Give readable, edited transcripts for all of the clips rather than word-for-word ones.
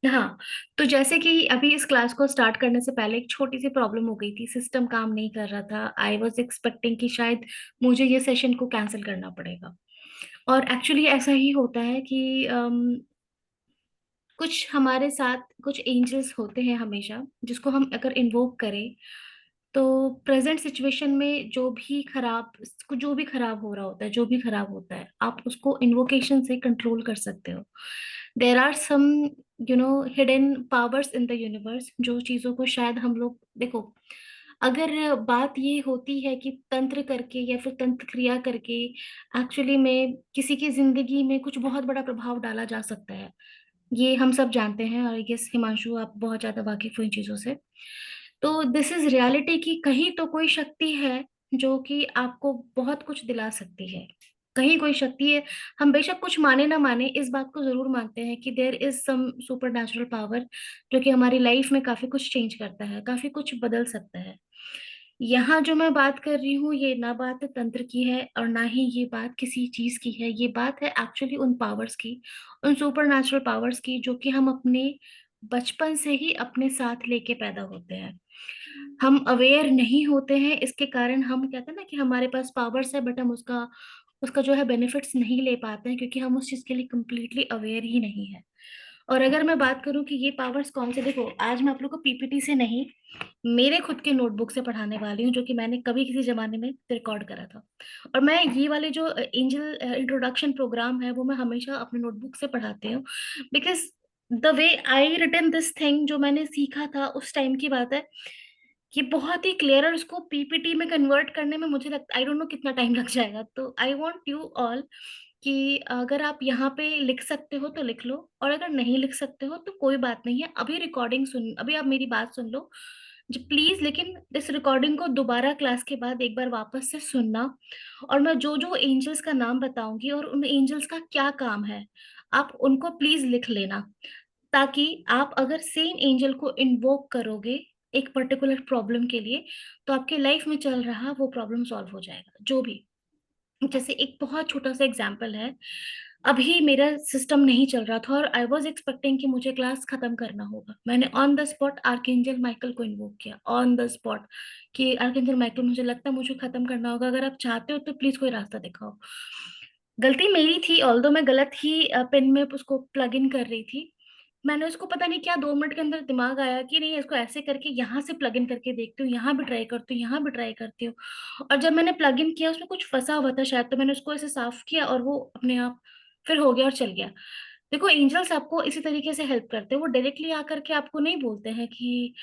हाँ, तो जैसे कि अभी इस क्लास को स्टार्ट करने से पहले एक छोटी सी प्रॉब्लम हो गई थी, सिस्टम काम नहीं कर रहा था। आई वाज एक्सपेक्टिंग कि शायद मुझे ये सेशन को कैंसिल करना पड़ेगा, और एक्चुअली ऐसा ही होता है कि कुछ हमारे साथ कुछ एंजल्स होते हैं हमेशा, जिसको हम अगर इन्वोक करें तो प्रेजेंट सिचुएशन में जो भी खराब हो रहा होता है, जो भी खराब होता है, आप उसको इन्वोकेशन से कंट्रोल कर सकते हो। There are some hidden powers in the universe, जो चीजों को शायद हम लोग देखो, अगर बात ये होती है कि तंत्र करके या फिर तंत्र क्रिया करके एक्चुअली में किसी की जिंदगी में कुछ बहुत बड़ा प्रभाव डाला जा सकता है, ये हम सब जानते हैं। और आई गेस हिमांशु, आप बहुत ज्यादा वाकिफ हो इन चीजों से। तो दिस इज रियलिटी कि कहीं तो कोई शक्ति है जो कि आपको बहुत कुछ दिला सकती है। कहीं कोई शक्ति है। हम बेशक कुछ माने ना माने, इस बात को जरूर मानते हैं कि there is some super natural power जो कि हमारी लाइफ में काफी कुछ चेंज करता है, काफी कुछ बदल सकता है। यहाँ जो मैं बात कर रही हूँ, ये ना बात तंत्र की है और ना ही ये बात किसी चीज की है। ये बात है एक्चुअली उन पावर्स की, उन सुपर नेचुरल पावर्स की, जो कि हम अपने बचपन से ही अपने साथ लेके पैदा होते हैं। हम अवेयर नहीं होते हैं, इसके कारण हम कहते हैं ना कि हमारे पास पावर्स है, बट हम उसका उसका जो है बेनिफिट्स नहीं ले पाते हैं, क्योंकि हम उस चीज के लिए कम्प्लीटली अवेयर ही नहीं है। और अगर मैं बात करूं कि ये पावर्स कौन से, देखो आज मैं आप लोग को पीपीटी से नहीं, मेरे खुद के नोटबुक से पढ़ाने वाली हूँ, जो कि मैंने कभी किसी जमाने में रिकॉर्ड करा था। और मैं ये वाले जो एंजल इंट्रोडक्शन प्रोग्राम है, वो मैं हमेशा अपने नोटबुक से पढ़ाती हूँ, because the way I written this thing, जो मैंने सीखा था उस टाइम की बात है, ये बहुत ही क्लियर है। और उसको पीपीटी में कन्वर्ट करने में मुझे लगता, आई डोंट नो कितना टाइम लग जाएगा। तो आई वांट यू ऑल कि अगर आप यहाँ पे लिख सकते हो तो लिख लो, और अगर नहीं लिख सकते हो तो कोई बात नहीं है। अभी रिकॉर्डिंग सुन, अभी आप मेरी बात सुन लो जी प्लीज, लेकिन इस रिकॉर्डिंग को दोबारा क्लास के बाद एक बार वापस से सुनना। और मैं जो जो एंजल्स का नाम बताऊंगी और उन एंजल्स का क्या काम है, आप उनको प्लीज लिख लेना, ताकि आप अगर सेम एंजल को इन्वोक करोगे एक पर्टिकुलर प्रॉब्लम के लिए, तो आपके लाइफ में चल रहा वो प्रॉब्लम सॉल्व हो जाएगा, जो भी। जैसे एक बहुत छोटा सा एग्जांपल है, अभी मेरा सिस्टम नहीं चल रहा था और आई वाज एक्सपेक्टिंग कि मुझे क्लास खत्म करना होगा। मैंने on the spot archangel Michael को इन्वोक किया, ऑन द स्पॉट, कि आर्कएंजल माइकल, मुझे लगता है मुझे खत्म करना होगा, अगर आप चाहते हो तो प्लीज कोई रास्ता दिखाओ। गलती मेरी थी, ऑल्दो मैं गलत ही पिन में उसको प्लग इन कर रही थी। मैंने उसको पता नहीं क्या 2 मिनट के अंदर दिमाग आया कि नहीं, इसको ऐसे करके यहाँ से प्लग इन करके देखती हूँ, यहाँ भी ट्राई करती हूँ, यहाँ भी ट्राई करती हूँ। और जब मैंने प्लग इन किया, उसमें कुछ फंसा हुआ था शायद, तो मैंने उसको ऐसे साफ किया और वो अपने आप फिर हो गया और चल गया। देखो एंजल्स आपको इसी तरीके से हेल्प करते हैं, वो डायरेक्टली आकर के आपको नहीं बोलते हैं कि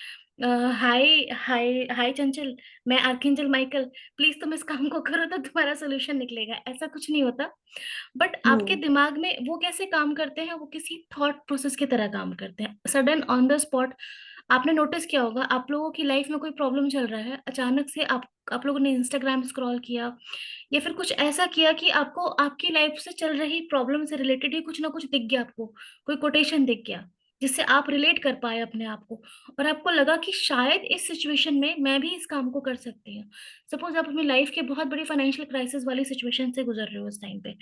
हाय हाय हाय चंचल, मैं आर्कएंजल माइकल, प्लीज तुम इस काम को करो तो तुम्हारा सोल्यूशन निकलेगा, ऐसा कुछ नहीं होता। बट आपके हम्म। दिमाग में वो कैसे काम करते हैं, वो किसी थॉट प्रोसेस की तरह काम करते हैं, सडन ऑन द स्पॉट। आपने नोटिस किया होगा, आप लोगों की लाइफ में कोई प्रॉब्लम चल रहा है, अचानक से आप लोगों ने इंस्टाग्राम स्क्रॉल किया या फिर कुछ ऐसा किया कि आपको आपकी लाइफ से चल रही प्रॉब्लम से रिलेटेड ही कुछ ना कुछ दिख गया आपको, कोई कोटेशन दिख गया जिससे आप रिलेट कर पाए अपने आप को, और आपको लगा कि शायद इस सिचुएशन में मैं भी इस काम को कर सकती हूँ। सपोज आप अपनी लाइफ के बहुत बड़ी फाइनेंशियल क्राइसिस वाली सिचुएशन से गुजर रहे हो इस टाइम पे,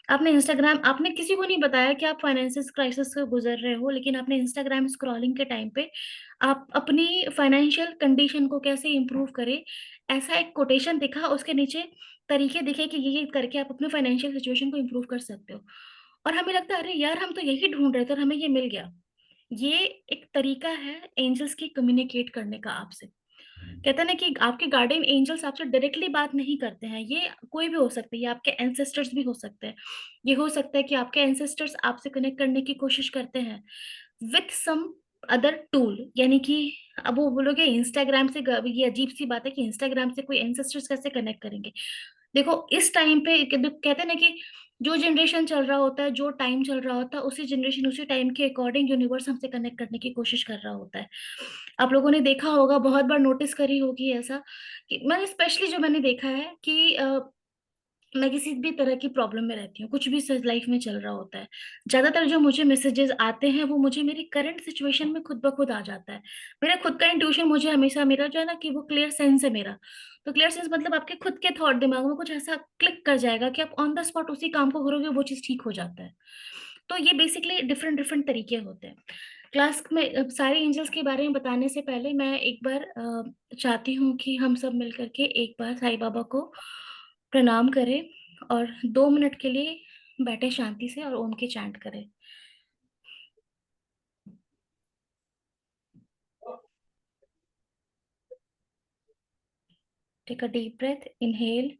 आपने किसी को नहीं बताया कि आप फाइनेंशियल क्राइसिस से गुजर रहे हो, लेकिन आपने इंस्टाग्राम स्क्रॉलिंग के टाइम पे आप अपनी फाइनेंशियल कंडीशन को कैसे इंप्रूव करें, ऐसा एक कोटेशन दिखा, उसके नीचे तरीके दिखे कि ये करके आप अपने फाइनेंशियल सिचुएशन को इंप्रूव कर सकते हो। और हमें लगता है अरे यार, हम तो यही ढूंढ रहे थे और हमें ये मिल गया। ये एक तरीका है एंजल्स की कम्युनिकेट करने का आपसे। कहते हैं ना कि आपके गार्डियन एंजल्स आपसे डायरेक्टली बात नहीं करते हैं, ये कोई भी हो सकते हैं, ये आपके एंसेस्टर्स भी हो सकते हैं। ये हो सकता है कि आपके एंसेस्टर्स आपसे कनेक्ट करने की कोशिश करते हैं विथ सम अदर टूल, यानी कि अब वो बोलोगे इंस्टाग्राम से, ये अजीब सी बात है कि इंस्टाग्राम से कोई एंसेस्टर्स कैसे कनेक्ट करेंगे। देखो इस टाइम पे कहते हैं ना कि जो जनरेशन चल रहा होता है, जो टाइम चल रहा होता है, उसी जनरेशन उसी टाइम के अकॉर्डिंग यूनिवर्स हमसे कनेक्ट करने की कोशिश कर रहा होता है। आप लोगों ने देखा होगा, बहुत बार नोटिस करी होगी ऐसा, कि मैंने स्पेशली जो मैंने देखा है कि मैं किसी भी तरह की प्रॉब्लम में रहती हूँ, कुछ भी लाइफ में चल रहा होता है, ज्यादातर जो मुझे मैसेजेस आते हैं वो मुझे मेरी करंट सिचुएशन में खुद ब खुद आ जाता है। मेरा खुद का इंट्यूशन मुझे हमेशा, मेरा जो है ना कि वो क्लियर सेंस है मेरा। तो क्लियर सेंस मतलब आपके खुद के थॉट दिमाग में कुछ ऐसा क्लिक कर जाएगा कि आप ऑन द स्पॉट उसी काम को करोगे, वो चीज ठीक हो जाता है। तो ये बेसिकली डिफरेंट डिफरेंट तरीके होते हैं। क्लास में सारे एंजल्स के बारे में बताने से पहले मैं एक बार चाहती हूँ कि हम सब मिल करके एक बार साईं बाबा को प्रणाम करें और 2 मिनट के लिए बैठे शांति से और ओम के चैंट करें। Take a deep breath, inhale.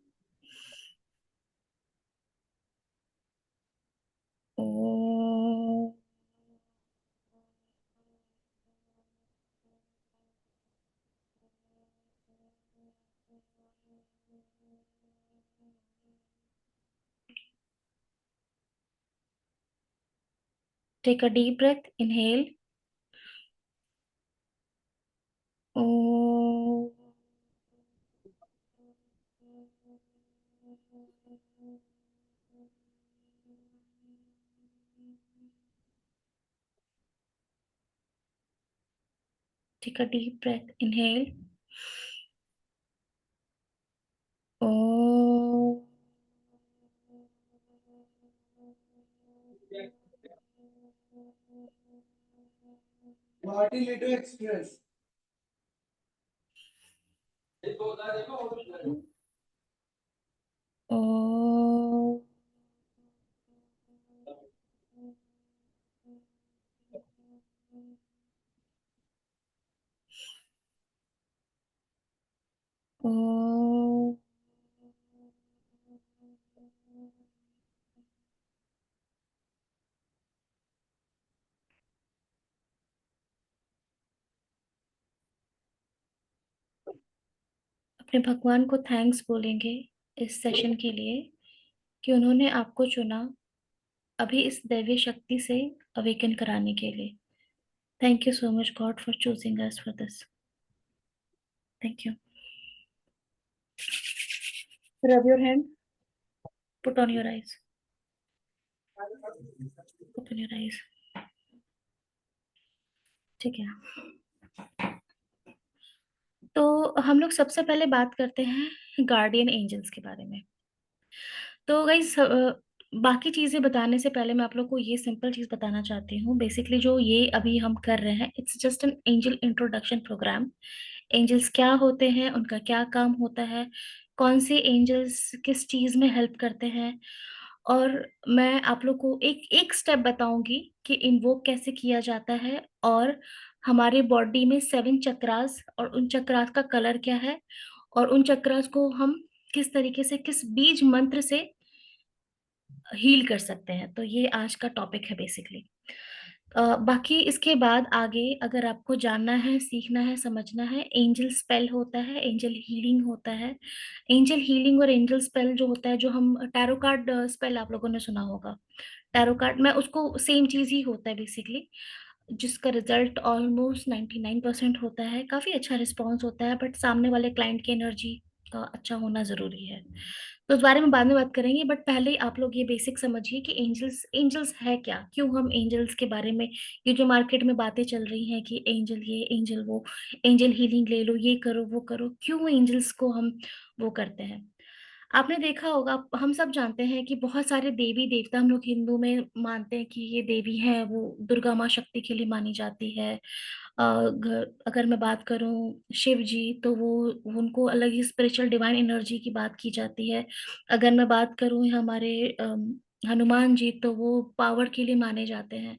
Take a deep breath, inhale. Take a deep breath, inhale. Guwahati Ledo express. अपने भगवान को थैंक्स बोलेंगे इस सेशन के लिए कि उन्होंने आपको चुना अभी इस दैवीय शक्ति से अवेकन कराने के लिए। Thank you so much God for choosing us for this. Thank you. Rub your hand, put on your eyes, open your eyes. ठीक है, तो हम लोग सबसे पहले बात करते हैं गार्डियन एंजल्स के बारे में। तो गाइस, बाकी चीजें बताने से पहले मैं आप लोग को ये सिंपल चीज बताना चाहती हूँ। बेसिकली जो ये अभी हम कर रहे हैं, it's just an angel introduction programme. Angels क्या होते हैं, उनका क्या काम होता है, कौन से एंजल्स किस चीज में हेल्प करते हैं, और मैं आप लोग को एक एक स्टेप बताऊंगी कि इन्वोक कैसे किया जाता है, और हमारे बॉडी में 7 चक्रास और उन चक्रास का कलर क्या है, और उन चक्रास को हम किस तरीके से किस बीज मंत्र से हील कर सकते हैं। तो ये आज का टॉपिक है बेसिकली। बाकी इसके बाद आगे अगर आपको जानना है, सीखना है, समझना है, एंजल स्पेल होता है, एंजल हीलिंग होता है। एंजल हीलिंग और एंजल स्पेल जो होता है, जो हम टैरो कार्ड स्पेल आप लोगों ने सुना होगा, टैरो कार्ड में उसको सेम चीज ही होता है बेसिकली, जिसका रिजल्ट ऑलमोस्ट 99% होता है। काफी अच्छा रिस्पॉन्स होता है, बट सामने वाले क्लाइंट की एनर्जी का अच्छा होना जरूरी है। तो इस बारे में बाद में बात करेंगे, बट पहले आप लोग ये बेसिक समझिए कि एंजल्स एंजल्स है क्या, क्यों हम एंजल्स के बारे में, ये जो मार्केट में बातें चल रही हैं कि एंजल ये एंजल वो, एंजल हीलिंग ले लो, ये करो वो करो, क्यों एंजल्स को हम वो करते हैं। आपने देखा होगा, हम सब जानते हैं कि बहुत सारे देवी देवता हम लोग हिंदू में मानते हैं कि ये देवी है, वो दुर्गा माँ शक्ति के लिए मानी जाती है। अगर मैं बात करूं शिव जी, तो वो उनको अलग ही स्पिरिचुअल डिवाइन एनर्जी की बात की जाती है। अगर मैं बात करूं हमारे हनुमान जी, तो वो पावर के लिए माने जाते हैं।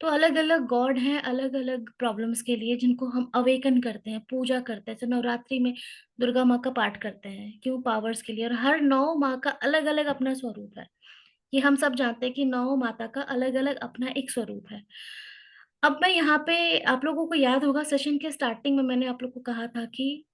तो अलग अलग गॉड हैं अलग अलग प्रॉब्लम्स के लिए, जिनको हम अवेकन करते हैं, पूजा करते हैं। जैसे नवरात्रि में दुर्गा माँ का पाठ करते हैं, क्यों, पावर्स के लिए। और हर 9 माँ का अलग अलग अपना स्वरूप है। ये हम सब जानते हैं कि 9 माता का अलग अलग अपना एक स्वरूप है। अब मैं यहाँ पे, आप लोगों को याद होगा सेशन के स्टार्टिंग में मैंने आप लोग को कहा था कि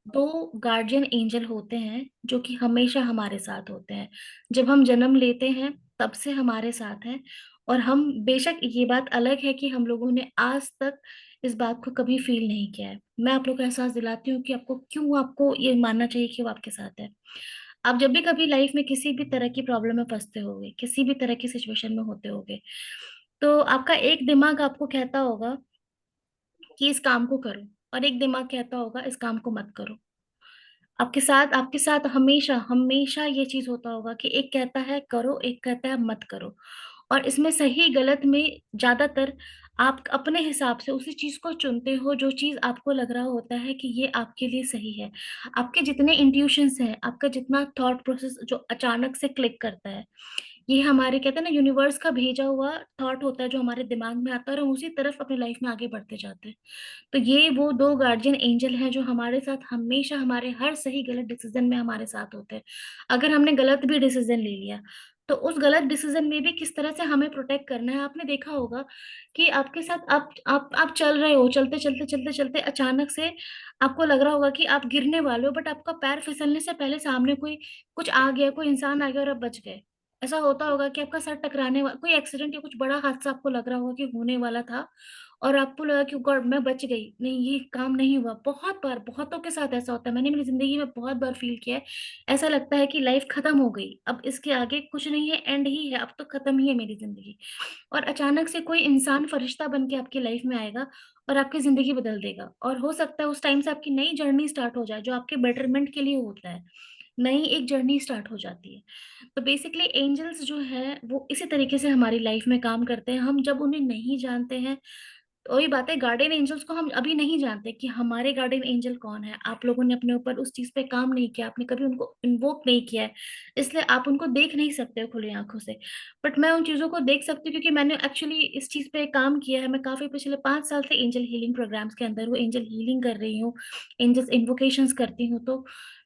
2 गार्जियन एंजल होते हैं जो कि हमेशा हमारे साथ होते हैं। जब हम जन्म लेते हैं तब से हमारे साथ हैं। और हम, बेशक ये बात अलग है कि हम लोगों ने आज तक इस बात को कभी फील नहीं किया है। मैं आप लोग को एहसास दिलाती हूँ कि आपको क्यों, आपको ये मानना चाहिए कि वो आपके साथ है। आप जब भी कभी लाइफ में किसी भी तरह की प्रॉब्लम में फंसते होगे, किसी भी तरह की सिचुएशन में होते होगे, तो आपका एक दिमाग आपको कहता होगा कि इस काम को करो, और एक दिमाग कहता होगा इस काम को मत करो। आपके साथ हमेशा हमेशा ये चीज होता होगा कि एक कहता है करो, एक कहता है मत करो। और इसमें सही गलत में ज्यादातर आप अपने हिसाब से उसी चीज को चुनते हो जो चीज आपको लग रहा होता है कि ये आपके लिए सही है। आपके जितने इंट्यूशंस हैं, आपका जितना थॉट प्रोसेस जो अचानक से क्लिक करता है, ये हमारे कहते हैं ना यूनिवर्स का भेजा हुआ थॉट होता है जो हमारे दिमाग में आता है और हम उसी तरफ अपनी लाइफ में आगे बढ़ते जाते हैं। तो ये वो दो गार्जियन एंजल हैं जो हमारे साथ हमेशा हमारे हर सही गलत डिसीजन में हमारे साथ होते हैं। अगर हमने गलत भी डिसीजन ले लिया तो उस गलत डिसीजन में भी किस तरह से हमें प्रोटेक्ट करना है। आपने देखा होगा कि आपके साथ आप चल रहे हो, चलते चलते चलते चलते अचानक से आपको लग रहा होगा कि आप गिरने वाले हो, बट आपका पैर फिसलने से पहले सामने कोई कुछ आ गया, कोई इंसान आ गया और आप बच गए। ऐसा होता होगा कि आपका सर टकराने वाला कोई एक्सीडेंट या कुछ बड़ा हादसा आपको लग रहा होगा कि होने वाला था और आपको लगा कि गॉड मैं बच गई, नहीं ये काम नहीं हुआ। बहुत बार बहुतों के साथ ऐसा होता है, मैंने मेरी जिंदगी में बहुत बार फील किया है। ऐसा लगता है कि लाइफ खत्म हो गई, अब इसके आगे कुछ नहीं है, एंड ही है, अब तो खत्म ही है मेरी जिंदगी। और अचानक से कोई इंसान फरिश्ता बन के आपकी लाइफ में आएगा और आपकी जिंदगी बदल देगा। और हो सकता है उस टाइम से आपकी नई जर्नी स्टार्ट हो जाए जो आपके बेटरमेंट के लिए होता है। नई एक जर्नी स्टार्ट हो जाती है। तो बेसिकली एंजल्स जो है वो इसी तरीके से हमारी लाइफ में काम करते हैं। हम जब उन्हें नहीं जानते हैं, तो वही बात है, गार्डियन एंजल्स को हम अभी नहीं जानते कि हमारे गार्डियन एंजल कौन है। आप लोगों ने अपने ऊपर उस चीज पे काम नहीं किया, आपने कभी उनको इन्वोक नहीं किया है, इसलिए आप उनको देख नहीं सकते हो खुली आंखों से। बट मैं उन चीजों को देख सकती हूँ क्योंकि मैंने एक्चुअली इस चीज पे काम किया है। मैं काफी पिछले 5 साल से एंजल हीलिंग प्रोग्राम्स के अंदर हूँ, एंजल हीलिंग कर रही हूँ, एंजल्स इन्वोकेशंस करती हूँ। तो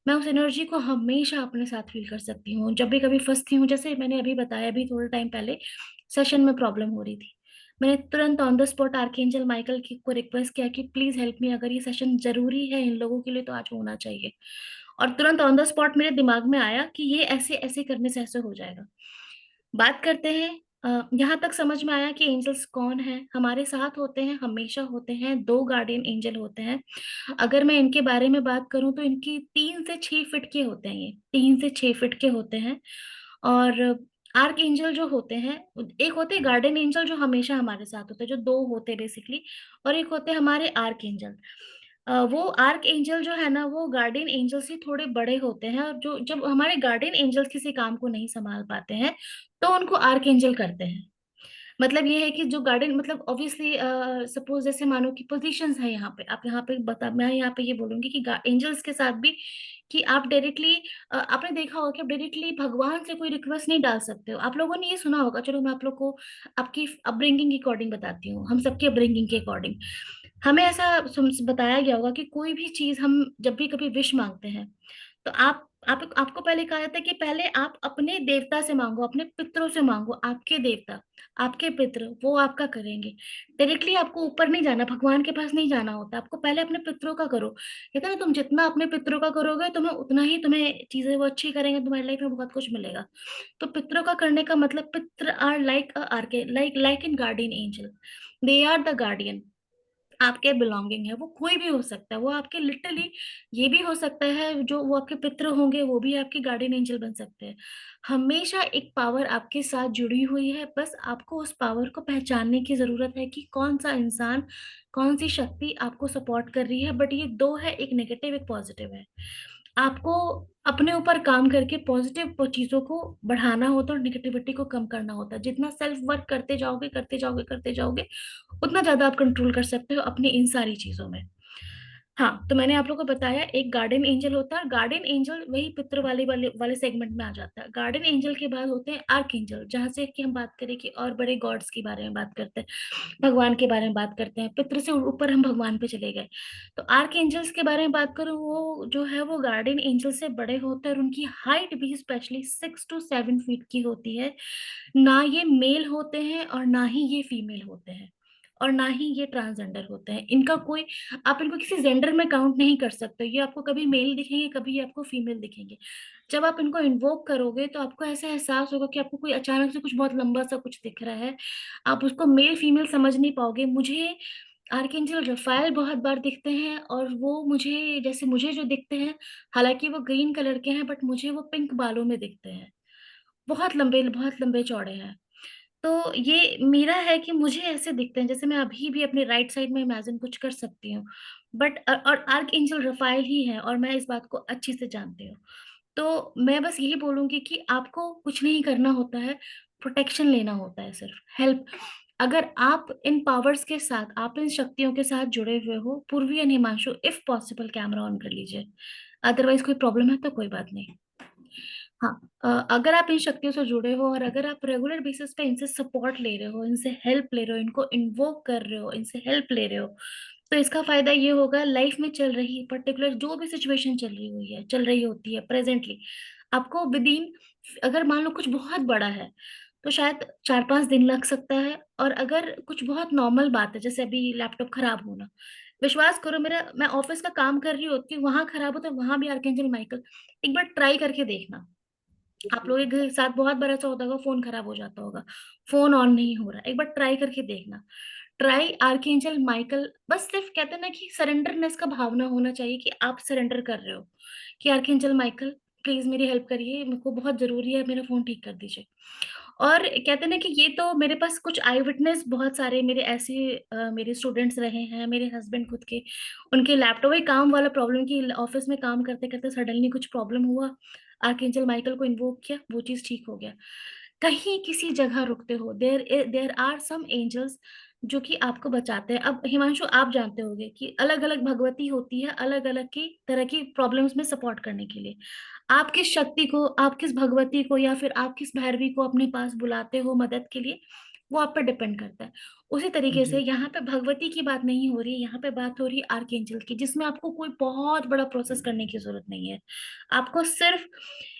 मैं उस एनर्जी को हमेशा अपने साथ फील कर सकती हूँ जब भी कभी फंसती हूँ। जैसे मैंने अभी बताया, अभी थोड़ा टाइम पहले सेशन में प्रॉब्लम हो रही थी, मैंने तुरंत on the spot archangel Michael की को रिक्वेस्ट किया कि प्लीज हेल्प मी, अगर ये सेशन जरूरी है इन लोगों के लिए तो आज होना चाहिए। और तुरंत ऑन द स्पॉट मेरे दिमाग में आया कि ये ऐसे ऐसे करने से ऐसे हो जाएगा। बात करते हैं, यहाँ तक समझ में आया कि एंजल्स कौन है। हमारे साथ होते हैं, हमेशा होते हैं, दो गार्डियन एंजल होते हैं। अगर मैं इनके बारे में बात करूं तो इनकी 3 से 6 फीट के होते हैं, ये 3 से 6 फीट के होते हैं। और आर्क एंजल जो होते हैं, एक होते हैं गार्डियन एंजल जो हमेशा हमारे साथ होते हैं, जो दो होते हैं बेसिकली, और एक होते हैं हमारे आर्क एंजल। वो आर्क एंजल जो है ना वो गार्डियन एंजल से थोड़े बड़े होते हैं, और जो जब हमारे गार्डियन एंजल्स किसी काम को नहीं संभाल पाते हैं तो उनको आर्क एंजल करते हैं। मतलब ये है कि जो गार्डन मतलब ऑब्वियसली सपोज जैसे मानो कि पोजीशंस है यहाँ पे, आप यहाँ पे बता, मैं यहाँ पे ये बोलूंगी कि एंजल्स के साथ भी कि आप डायरेक्टली, आपने देखा होगा कि आप डायरेक्टली भगवान से कोई रिक्वेस्ट नहीं डाल सकते हो। आप लोगों ने ये सुना होगा, चलो मैं आप लोग को आपकी अपब्रिंगिंग के अकॉर्डिंग बताती हूँ, हम सबकी अपब्रिंगिंग के अकॉर्डिंग हमें ऐसा बताया गया होगा कि कोई भी चीज हम जब भी कभी विश मांगते हैं तो आप आपको पहले कहा जाता है कि पहले आप अपने देवता से मांगो, अपने पितरों से मांगो। आपके देवता, आपके पितर वो आपका करेंगे। डायरेक्टली आपको ऊपर नहीं जाना, भगवान के पास नहीं जाना होता, आपको पहले अपने पितरों का करो। कहते हैं ना, तुम जितना अपने पितरों का करोगे तुम्हें उतना ही तुम्हें चीजें वो अच्छी करेंगे, तुम्हारी लाइफ में बहुत कुछ मिलेगा। तो पितरों का करने का मतलब, पितर are like arch like like in guardian angel, they are the guardian. आपके बिलोंगिंग है, वो कोई भी हो सकता है, वो आपके लिटरली ये भी हो सकता है, जो वो आपके पितृ होंगे वो भी आपके गार्डियन एंजल बन सकते हैं। हमेशा एक पावर आपके साथ जुड़ी हुई है, बस आपको उस पावर को पहचानने की जरूरत है कि कौन सा इंसान, कौन सी शक्ति आपको सपोर्ट कर रही है। बट ये दो है, एक नेगेटिव एक पॉजिटिव है। आपको अपने ऊपर काम करके पॉजिटिव चीजों को बढ़ाना होता है और निगेटिविटी को कम करना होता है। जितना सेल्फ वर्क करते जाओगे करते जाओगे करते जाओगे, उतना ज्यादा आप कंट्रोल कर सकते हो अपनी इन सारी चीजों में। हाँ, तो मैंने आप लोगों को बताया एक गार्डियन एंजल होता है, और गार्डियन एंजल वही पितृ वाले सेगमेंट में आ जाता है। गार्डियन एंजल के बाद होते हैं आर्क एंजल, जहां से कि हम बात करें कि और बड़े गॉड्स के बारे में बात करते हैं, भगवान के बारे में बात करते हैं, पितृ से ऊपर हम भगवान पे चले गए। तो आर्क एंजल्स के बारे में बात करूं, वो जो है वो गार्डियन एंजल से बड़े होते हैं, और उनकी हाइट भी स्पेशली 6 to 7 फीट की होती है। ना ये मेल होते हैं और ना ही ये फीमेल होते हैं, और ना ही ये ट्रांसजेंडर होते हैं। इनका कोई, आप इनको किसी जेंडर में काउंट नहीं कर सकते। ये आपको कभी मेल दिखेंगे, कभी ये आपको फीमेल दिखेंगे। जब आप इनको इन्वोक करोगे तो आपको ऐसा एहसास होगा कि आपको कोई अचानक से कुछ बहुत लंबा सा कुछ दिख रहा है, आप उसको मेल फीमेल समझ नहीं पाओगे। मुझे आर्कएंजल रफाएल बहुत बार दिखते हैं, और वो मुझे जैसे मुझे जो दिखते हैं, हालांकि वो ग्रीन कलर के हैं, बट मुझे वो पिंक बालों में दिखते हैं, बहुत लंबे चौड़े हैं। तो ये मेरा है कि मुझे ऐसे दिखते हैं जैसे मैं अभी भी अपने राइट साइड में इमेजिन कुछ कर सकती हूँ। बट और आर्क एंजल रफाइल ही है, और मैं इस बात को अच्छी से जानती हूँ। तो मैं बस यही बोलूंगी कि आपको कुछ नहीं करना होता है, प्रोटेक्शन लेना होता है, सिर्फ हेल्प। अगर आप इन पावर्स के साथ, आप इन शक्तियों के साथ जुड़े हुए हो, पूर्वी और Himanshu, if possible camera on कर लीजिए। अदरवाइज कोई प्रॉब्लम है तो कोई बात नहीं। हाँ, अगर आप इन शक्तियों से जुड़े हो और अगर आप रेगुलर बेसिस पे इनसे सपोर्ट ले रहे हो, इनसे हेल्प ले रहे हो, इनको इन्वोक कर रहे हो, इनसे हेल्प ले रहे हो, तो इसका फायदा ये होगा, लाइफ में चल रही पर्टिकुलर जो भी सिचुएशन चल रही हुई है, चल रही होती है प्रेजेंटली, आपको विद इन, अगर मान लो कुछ बहुत बड़ा है तो शायद 4-5 दिन लग सकता है, और अगर कुछ बहुत नॉर्मल बात है जैसे अभी लैपटॉप खराब होना, विश्वास करो मेरा, मैं ऑफिस का काम कर रही होती हूँ, वहां खराब होता है, वहां भी आर्कएंजल माइकल। एक बार ट्राई करके देखना। आप लोगों के साथ बहुत बार ऐसा होता होगा, फोन खराब हो जाता होगा, फोन ऑन नहीं हो रहा, एक बार ट्राई करके देखना। ट्राई आर्कएंजल माइकल, बस सिर्फ कहते हैं ना कि सरेंडरनेस का भावना होना चाहिए कि आप सरेंडर कर रहे हो कि आर्कएंजल माइकल प्लीज मेरी हेल्प करिए, मेरे को बहुत जरूरी है, मेरा फोन ठीक कर दीजिए। और कहते हैं ना कि ये तो मेरे पास कुछ आई विटनेस बहुत सारे मेरे ऐसे मेरे स्टूडेंट्स रहे हैं, मेरे हस्बैंड खुद के, उनके लैपटॉप ही काम वाला प्रॉब्लम की, ऑफिस में काम करते करते सडनली कुछ प्रॉब्लम हुआ, आर्कएंजल माइकल को इन्वोक किया, वो चीज ठीक हो गया। कहीं किसी जगह रुकते हो, there there are some angels जो कि आपको बचाते हैं। अब हिमांशु आप जानते होंगे कि अलग अलग भगवती होती है अलग अलग की तरह की प्रॉब्लम्स में सपोर्ट करने के लिए। आप किस शक्ति को, आप किस भगवती को या फिर आप किस भैरवी को अपने पास बुलाते हो मदद के लिए, वो आप पर डिपेंड करता है। उसी तरीके से जी। यहाँ पे भगवती की बात नहीं हो रही है, यहाँ पे बात हो रही है आर्कएंजल की, जिसमें आपको कोई बहुत बड़ा प्रोसेस करने की जरूरत नहीं है। आपको सिर्फ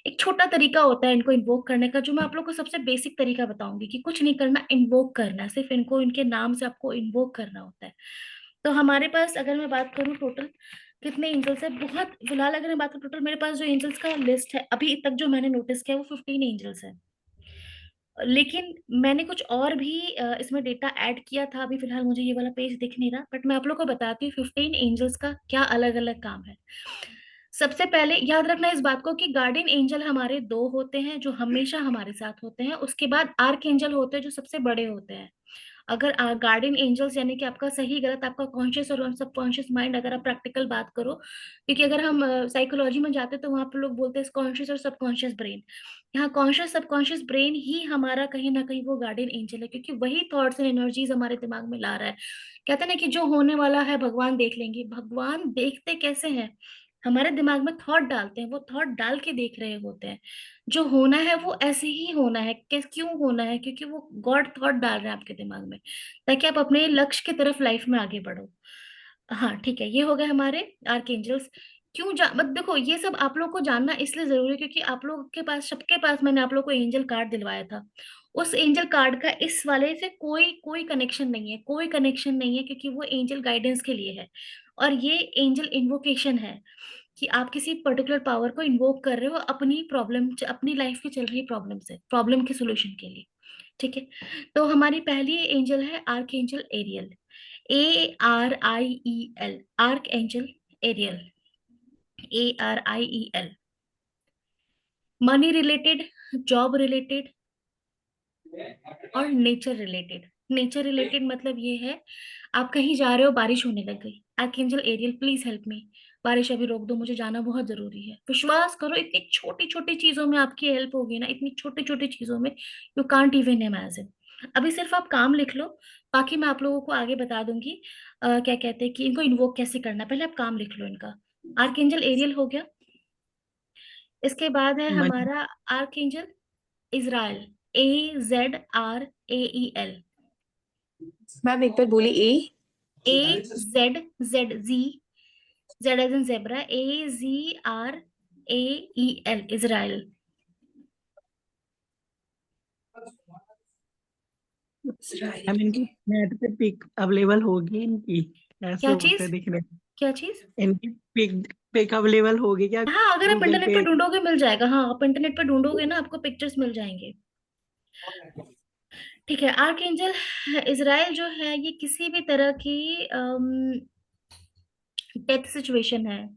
एक छोटा तरीका होता है इनको इन्वोक करने का, जो मैं आप लोग को सबसे बेसिक तरीका बताऊंगी कि कुछ नहीं करना, इन्वोक करना है, सिर्फ इनको इनके नाम से आपको इन्वोक करना होता है। तो हमारे पास अगर मैं बात करूं टोटल कितने एंजल्स है, बहुत फिलहाल अगर मैं बात करूं टोटल मेरे पास जो एंजल्स का लिस्ट है अभी तक जो मैंने नोटिस किया है वो 15 एंजल्स है। लेकिन मैंने कुछ और भी इसमें डेटा ऐड किया था, अभी फिलहाल मुझे ये वाला पेज दिख नहीं रहा, बट मैं आप लोग को बताती हूँ 15 एंजल्स का क्या अलग अलग काम है। सबसे पहले याद रखना इस बात को कि गार्डियन एंजल हमारे दो होते हैं जो हमेशा हमारे साथ होते हैं, उसके बाद आर्क एंजल होते हैं जो सबसे बड़े होते हैं। अगर गार्डियन एंजल्स यानी कि आपका सही गलत, आपका कॉन्शियस और सबकॉन्शियस माइंड, अगर आप प्रैक्टिकल बात करो, क्योंकि अगर हम साइकोलॉजी में जाते हैं तो वहां पर लोग बोलते हैं कॉन्शियस और सबकॉन्शियस ब्रेन। यहाँ कॉन्शियस सबकॉन्शियस ब्रेन ही हमारा कहीं ना कहीं वो गार्डियन एंजल है, क्योंकि वही थॉट्स एंड एनर्जीज हमारे दिमाग में ला रहा है। कहते हैं ना कि जो होने वाला है भगवान देख लेंगे, भगवान देखते कैसे हैं, हमारे दिमाग में थॉट डालते हैं, वो थॉट डाल के देख रहे होते हैं। जो होना है वो ऐसे ही होना है, क्यों होना है, क्योंकि वो गॉड थॉट डाल रहे हैं आपके दिमाग में, ताकि आप अपने लक्ष्य की तरफ लाइफ में आगे बढ़ो। हाँ ठीक है, ये हो गए हमारे आर्कएंजल्स। क्यों मत देखो, ये सब आप लोग को जानना इसलिए जरूरी है क्योंकि आप लोग के पास, सबके पास मैंने आप लोग को एंजल कार्ड दिलवाया था। उस एंजल कार्ड का इस वाले से कोई कोई कनेक्शन नहीं है, कोई कनेक्शन नहीं है, क्योंकि वो एंजल गाइडेंस के लिए है। और ये एंजल इन्वोकेशन है कि आप किसी पर्टिकुलर पावर को इन्वोक कर रहे हो अपनी प्रॉब्लम, अपनी लाइफ की चल रही प्रॉब्लम से, प्रॉब्लम के सोल्यूशन के लिए। ठीक है, तो हमारी पहली एंजल है archangel Ariel. ARIEL, archangel Ariel, ARIEL। Money related, job related और नेचर रिलेटेड। नेचर रिलेटेड मतलब ये है, आप कहीं जा रहे हो, बारिश होने लग गई, archangel Ariel please help me, बारिश अभी रोक दो, मुझे जाना बहुत जरूरी है। विश्वास करो इतनी छोटी छोटी चीजों में आपकी हेल्प होगी ना, इतनी छोटी छोटी चीजों में, यू कांट इवन इमेजिन। अभी सिर्फ आप काम लिख लो, बाकी मैं आप लोगों को आगे बता दूंगी क्या कहते हैं कि इनको इन्वोक कैसे करना है, पहले आप काम लिख लो इनका। आर्कएंजल एरियल हो गया। इसके बाद है मनी। हमारा आर्कएंजल इजराइल, AZRAEL। मैम एक बार बोली A. AZZZ, Z as in zebra, AZRAEL, Azrael. हम इनकी नेट पे पिक अवेलेबल होगी इनकी, ऐसे क्या होते चीज, दिख रहे हैं। क्या चीज? इनकी पिक पिक अवेलेबल होगी क्या? हाँ अगर आप गूगल इंटरनेट पे पे। ढूंढोगे मिल जाएगा, हाँ आप इंटरनेट पे ढूंढोगे ना आपको पिक्चर्स मिल जाएंगे। ठीक है, आर्कएंजल इजराइल जो है ये किसी भी तरह की डेथ सिचुएशन है,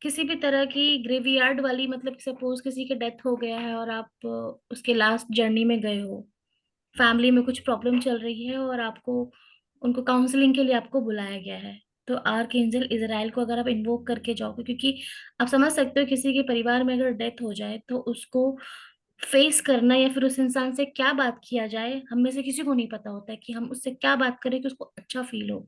किसी भी तरह की ग्रेवयार्ड वाली, मतलब सपोज किसी के डेथ हो गया है और आप उसके लास्ट जर्नी में गए हो, फैमिली में कुछ प्रॉब्लम चल रही है और आपको उनको काउंसलिंग के लिए आपको बुलाया गया है, तो आर्क एंजल इजराइल को अगर आप इन्वोक करके जाओगे, क्योंकि आप समझ सकते हो किसी के परिवार में अगर डेथ हो जाए तो उसको फेस करना या फिर उस इंसान से क्या बात किया जाए, हम में से किसी को नहीं पता होता है कि हम उससे क्या बात करें कि उसको अच्छा फील हो।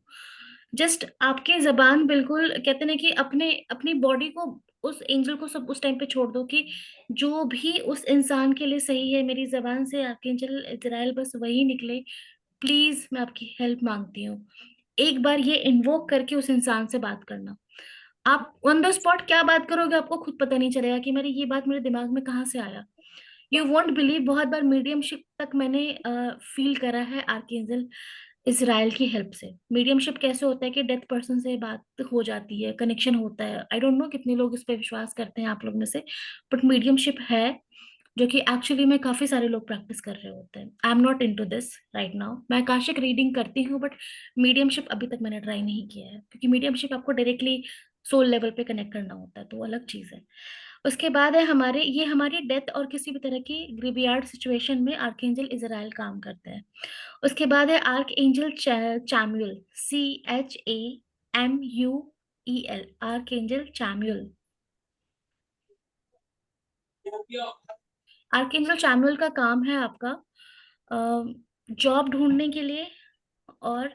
जस्ट आपकी जबान बिल्कुल कहते हैं ना कि अपने अपनी बॉडी को, उस एंजल को सब उस टाइम पे छोड़ दो कि जो भी उस इंसान के लिए सही है, मेरी जबान से आर्कएंजल इजराइल बस वही निकले। प्लीज मैं आपकी हेल्प मांगती हूँ। एक बार ये इन्वोक करके उस इंसान से बात करना। आप ऑन द स्पॉट क्या बात करोगे आपको खुद पता नहीं चलेगा कि मेरी ये बात मेरे दिमाग में कहाँ से आया। यू वोंट बिलीव, बहुत बार मीडियमशिप तक मैंने फील करा है आर्कएंजल इसराइल की हेल्प से। मीडियमशिप कैसे होता है कि डेथ पर्सन से बात हो जाती है, कनेक्शन होता है। आई डोंट नो कितने लोग इस पे विश्वास करते हैं आप लोग में से, बट मीडियमशिप है जो कि एक्चुअली में काफी सारे लोग प्रैक्टिस कर रहे होते हैं। I am not into this right now. मैं आकाशिक रीडिंग करती हूँ बट मीडियमशिप अभी तक मैंने ट्राई नहीं किया है, क्योंकि मीडियमशिप आपको डायरेक्टली सोल लेवल पे कनेक्ट करना होता है, तो वो अलग चीज है। उसके बाद है हमारे, ये हमारी डेथ और किसी भी तरह की ग्रेवयार्ड सिचुएशन में आर्कएंजल इजराइल काम करते हैं। उसके बाद है archangel Chamuel, CHAMUEL, archangel Chamuel. Archangel Chamuel का काम है आपका जॉब ढूंढने के लिए, और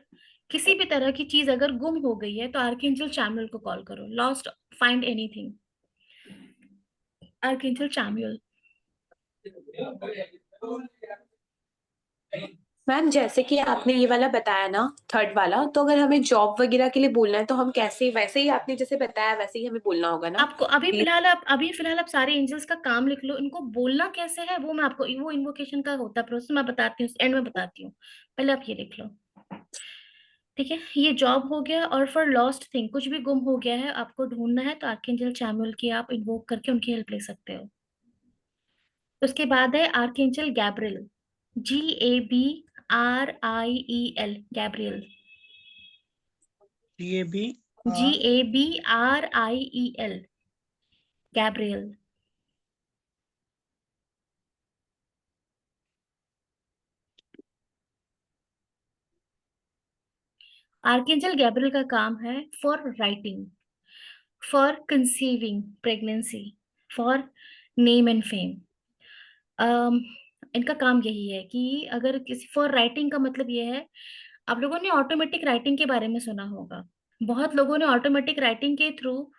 किसी भी तरह की चीज अगर गुम हो गई है तो आर्कएंजल चैमुअल को कॉल करो। Lost, find anything, archangel Chamuel. Ma'am जैसे कि आपने ये वाला बताया ना, थर्ड वाला, तो अगर हमें जॉब वगैरह के लिए बोलना है तो हम कैसे, वैसे ही आपने जैसे बताया वैसे ही हमें बोलना होगा ना? आपको अभी फिलहाल आप सारे एंजल्स का काम लिख लो। इनको बोलना कैसे है वो मैं आपको, वो इन्वोकेशन का होता है प्रोसेस, मैं बताती हूँ, एंड में बताती हूँ। पहले आप ये लिख लो, ठीक है। ये जॉब हो गया। और फॉर लॉस्ट थिंग, कुछ भी गुम हो गया है आपको ढूंढना है, तो आर्कएंजल चैमुअल की आप इन्वोक करके उनकी हेल्प ले सकते हो। उसके बाद है archangel Gabriel, GABRIEL, Gabriel, GAB R GABRIEL, Gabriel. Archangel Gabriel का काम है for writing, for conceiving pregnancy, for name and fame. इनका काम यही है कि अगर किसी, फॉर राइटिंग का मतलब ये है, आप लोगों ने ऑटोमेटिक राइटिंग के बारे में सुना होगा। बहुत लोगों ने ऑटोमेटिक राइटिंग के थ्रू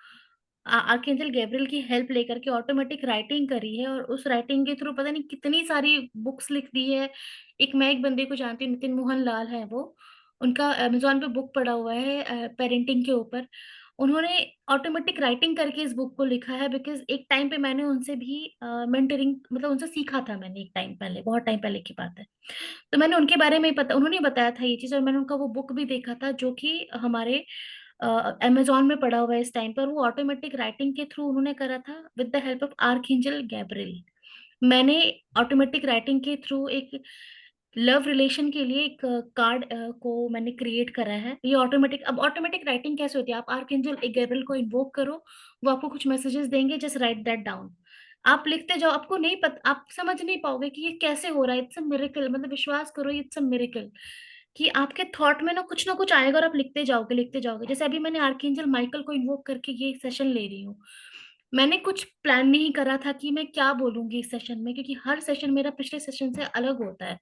आर्कएंजल गैब्रियल की हेल्प लेकर के ऑटोमेटिक राइटिंग करी है, और उस राइटिंग के थ्रू पता नहीं कितनी सारी बुक्स लिख दी है। मैं एक बंदे को जानती हूँ, नितिन मोहन लाल है वो, उनका अमेजोन पे बुक पड़ा हुआ है पेरेंटिंग के ऊपर। उन्होंने ऑटोमेटिक राइटिंग करके इस बुक को लिखा है, बिकॉज एक टाइम पे मैंने उनसे भी मेंटरिंग, मतलब उनसे सीखा था मैंने एक टाइम पहले, बहुत टाइम पहले की बात है। तो मैंने उनके बारे में ही पता, उन्होंने बताया था ये चीज, और मैंने उनका वो बुक भी देखा था जो कि हमारे अमेजोन में पड़ा हुआ है इस टाइम पर। वो ऑटोमेटिक राइटिंग के थ्रू उन्होंने करा था with the help of archangel Gabriel. मैंने ऑटोमेटिक राइटिंग के थ्रू एक लव रिलेशन के लिए एक कार्ड को मैंने क्रिएट करा है। ये ऑटोमेटिक, अब ऑटोमेटिक राइटिंग कैसे होती है, आप आर्कएंजल गैब्रियल को इन्वोक करो, वो आपको कुछ मैसेजेस देंगे, जस्ट राइट दैट डाउन। आप लिखते जाओ, आपको नहीं पता, आप समझ नहीं पाओगे कि ये कैसे हो रहा है। इट्स अ मिरेकल, मतलब विश्वास करो, इट्स अ मिरेकल कि आपके थॉट में ना कुछ आएगा और आप लिखते जाओगे लिखते जाओगे। जैसे अभी मैंने आर्कएंजल माइकल को इन्वोक करके ये सेशन ले रही हूँ। मैंने कुछ प्लान नहीं करा था कि मैं क्या बोलूंगी इस सेशन में, क्योंकि हर सेशन मेरा पिछले सेशन से अलग होता है।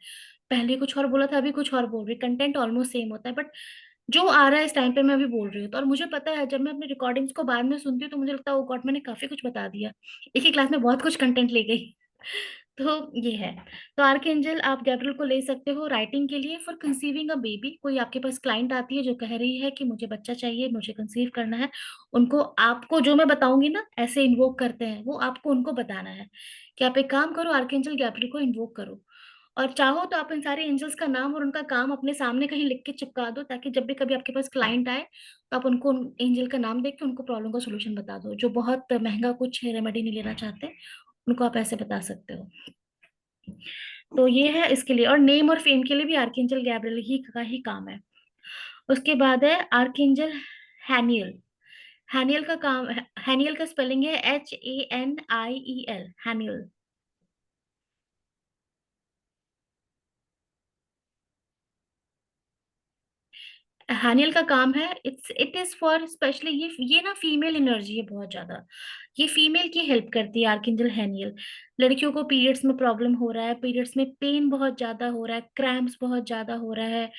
पहले कुछ और बोला था, अभी कुछ और बोल रही, कंटेंट ऑलमोस्ट सेम होता है, बट जो आ रहा है इस टाइम पे मैं अभी बोल रही हूँ। तो और मुझे पता है जब मैं अपनी रिकॉर्डिंग्स को बाद में सुनती हूँ तो मुझे लगता है ओ गॉड मैंने काफी कुछ बता दिया, एक ही क्लास में बहुत कुछ कंटेंट ले गई। तो ये है। तो आर्कएंजल आप गैब्रियल को ले सकते हो राइटिंग के लिए, फॉर कंसीविंग अ बेबी। कोई आपके पास क्लाइंट आती है जो कह रही है कि मुझे बच्चा चाहिए, मुझे कंसीव करना है, उनको आपको जो मैं बताऊंगी ना ऐसे इन्वोक करते हैं, वो आपको उनको बताना है कि आप एक काम करो, आर्कएंजल गैब्रियल को इन्वोक करो। और चाहो तो आप इन सारे एंजल्स का नाम और उनका काम अपने सामने कहीं लिख के चिपका दो, ताकि जब भी कभी आपके पास क्लाइंट आए तो आप उनको एंजल का नाम देख के उनको प्रॉब्लम का सोल्यूशन बता दो। जो बहुत महंगा कुछ रेमेडी नहीं लेना चाहते उनको आप ऐसे बता सकते हो। तो ये है इसके लिए। और नेम और फेम के लिए भी आर्कएंजल गैब्रियल ही का ही काम है। उसके बाद है आर्कएंजल हैनियल। हैनियल का काम, हैनियल का स्पेलिंग है HANIEL, हैनियल। हैनियल का काम है, इट इज फॉर स्पेशली, ये ना फीमेल एनर्जी है बहुत ज्यादा, ये फीमेल की हेल्प करती है आर्कएंजल हैनियल। लड़कियों को पीरियड्स में प्रॉब्लम हो रहा है, पीरियड्स में पेन बहुत ज्यादा हो रहा है, क्रैम्प्स बहुत ज्यादा हो रहा है,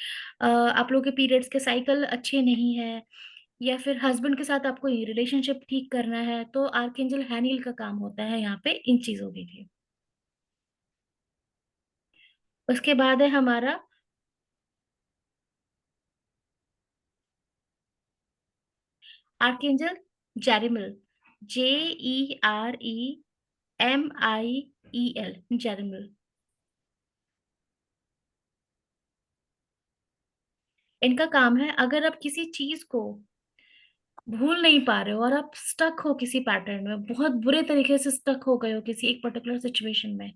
आप लोगों के पीरियड्स के साइकिल अच्छे नहीं है, या फिर हस्बैंड के साथ आपको रिलेशनशिप ठीक करना है, तो आर्कएंजल हैनियल का काम होता है यहाँ पे इन चीजों के लिए। उसके बाद है हमारा आर्कएंजल जेरेमिल, JEREMIEL, जेरेमिल। इनका काम है, अगर आप किसी चीज को भूल नहीं पा रहे हो और आप स्टक हो किसी पैटर्न में, बहुत बुरे तरीके से स्टक हो गए हो किसी एक पर्टिकुलर सिचुएशन में,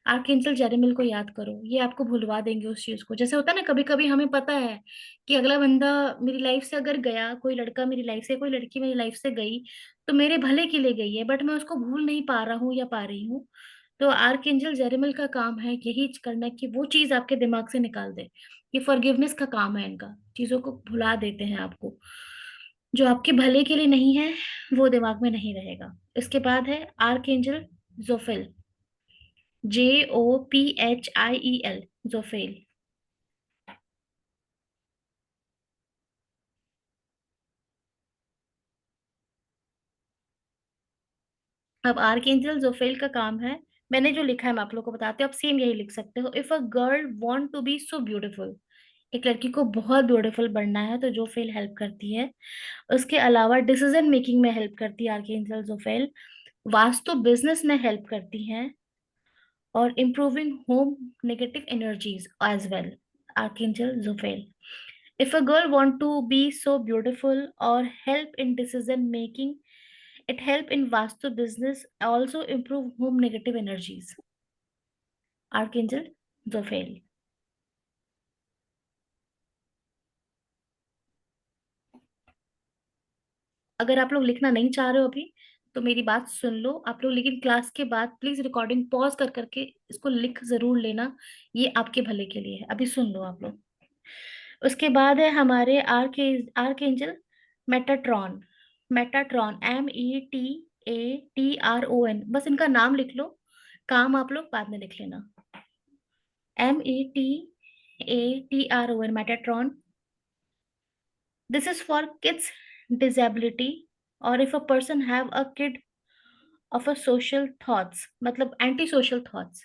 आर्कएंजल जेरेमिल को याद करो, ये आपको भुलवा देंगे उस चीज को। जैसे होता है ना, कभी कभी हमें पता है कि अगला बंदा मेरी लाइफ से अगर गया, कोई लड़का मेरी लाइफ से, कोई लड़की मेरी लाइफ से गई, तो मेरे भले के लिए गई है, बट मैं उसको भूल नहीं पा रहा हूँ या पा रही हूँ। तो आर्कएंजल जेरेमिल का काम है यही करना, कि वो चीज आपके दिमाग से निकाल दे। ये फॉरगिवनेस का काम है इनका, चीजों को भुला देते हैं आपको, जो आपके भले के लिए नहीं है वो दिमाग में नहीं रहेगा। इसके बाद है आर्कएंजल जोफिल, JOPHIEL, जोफेल। अब आर्कएंजल जोफेल का काम है, मैंने जो लिखा है मैं आप लोगों को बताती हूँ, आप सेम यही लिख सकते हो। If a girl want to be so beautiful, एक लड़की को बहुत ब्यूटीफुल बनना है तो जोफेल हेल्प करती है। उसके अलावा डिसीजन मेकिंग में हेल्प करती है आर्कएंजल जोफेल, वास्तु बिजनेस में हेल्प करती हैं, और improving home negative energies as well, archangel Jophiel. If a girl want to be so beautiful or help in decision making, it help in Vastu business, also improve home negative energies. Archangel Zophael. अगर आप लोग लिखना नहीं चाह रहे हो अभी, तो मेरी बात सुन लो आप लोग, लेकिन क्लास के बाद प्लीज रिकॉर्डिंग पॉज कर करके इसको लिख जरूर लेना, ये आपके भले के लिए है। अभी सुन लो आप लोग। उसके बाद है हमारे arc angel Metatron, Metatron METATRON, बस इनका नाम लिख लो, काम आप लोग बाद में लिख लेना। METATRON, Metatron. This is for kids disability, और if a person have a kid of a social thoughts, मतलब एंटी सोशल थॉट्स,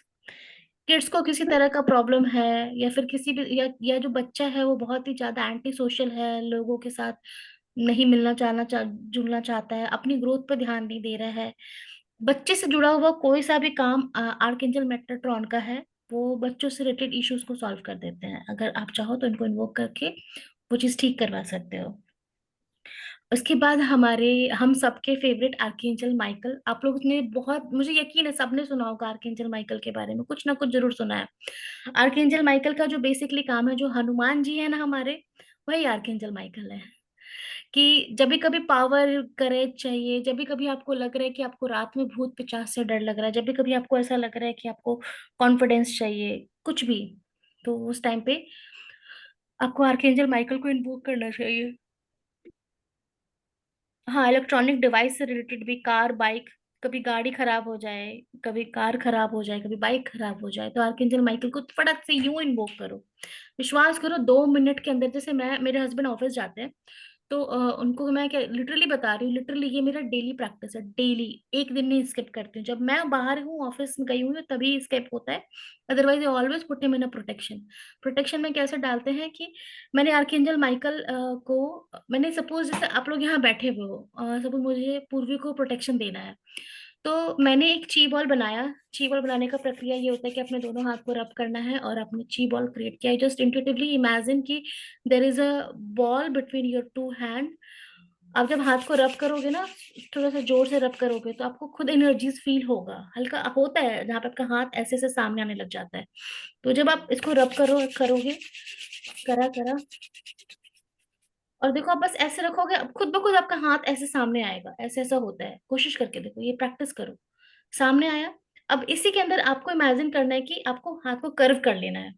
किड्स को किसी तरह का प्रॉब्लम है, या फिर किसी भी, या जो बच्चा है वो बहुत ही ज्यादा एंटी सोशल है, लोगों के साथ नहीं मिलना जुड़ना चाहता है, अपनी ग्रोथ पर ध्यान नहीं दे रहा है, बच्चे से जुड़ा हुआ कोई सा भी काम आर्कएंजल मेटाट्रॉन का है, वो बच्चों से रिलेटेड इश्यूज को सॉल्व कर देते हैं। अगर आप चाहो तो इनको इन्वोक करके वो चीज ठीक करवा सकते हो। उसके बाद हमारे, हम सबके फेवरेट आर्कएंजल माइकल, आप लोग ने बहुत, मुझे यकीन है सबने सुना होगा आर्कएंजल माइकल के बारे में, कुछ ना कुछ जरूर सुना है। आर्कएंजल माइकल का जो बेसिकली काम है, जो हनुमान जी है ना हमारे, वही आर्कएंजल माइकल है। कि जब भी कभी पावर करेज चाहिए, जब भी कभी आपको लग रहा है कि आपको रात में भूत पिशाच से डर लग रहा है, जब भी कभी आपको ऐसा लग रहा है कि आपको कॉन्फिडेंस चाहिए, कुछ भी, तो उस टाइम पे आपको आर्कएंजल माइकल को इन्वोक करना चाहिए। हाँ, इलेक्ट्रॉनिक डिवाइस से रिलेटेड भी, कार बाइक, कभी गाड़ी खराब हो जाए, कभी कार खराब हो जाए, कभी बाइक खराब हो जाए, तो आर्कएंजल माइकल को फटक से यूं इन्वोक करो, विश्वास करो 2 मिनट के अंदर। जैसे मैं, मेरे हस्बैंड ऑफिस जाते हैं, तो उनको मैं क्या लिटरली बता रही हूँ, लिटरली ये मेरा डेली प्रैक्टिस है, डेली, एक दिन नहीं स्किप करती हूँ। जब मैं बाहर हूँ, ऑफिस में गई हूँ, तभी स्किप होता है, otherwise always put him in a protection. Protection में कैसे डालते हैं कि मैंने आर्कएंजल माइकल को, मैंने सपोज जैसे आप लोग यहाँ बैठे हुए हो, सपोज मुझे पूर्वी को प्रोटेक्शन देना है, तो मैंने एक ची बॉल बनाया। ची बॉल बनाने का प्रक्रिया ये होता है कि अपने दोनों हाथ को रब करना है और आपने ची बॉल क्रिएट किया है। जस्ट इंट्यूटिवली इमेजिन कि there is a ball between your two hand. आप जब हाथ को रब करोगे ना, थोड़ा सा जोर से रब करोगे, तो आपको खुद एनर्जीज फील होगा, हल्का होता है जहाँ पे आपका हाथ ऐसे से सामने आने लग जाता है। तो जब आप इसको रब करोगे, करा करा, और देखो आप बस ऐसे रखोगे, अब खुद ब खुद आपका हाथ ऐसे सामने आएगा, ऐसे ऐसा होता है, कोशिश करके देखो, ये प्रैक्टिस करो। सामने आया। अब इसी के अंदर आपको इमेजिन करना है कि आपको हाथ को कर्व कर लेना है,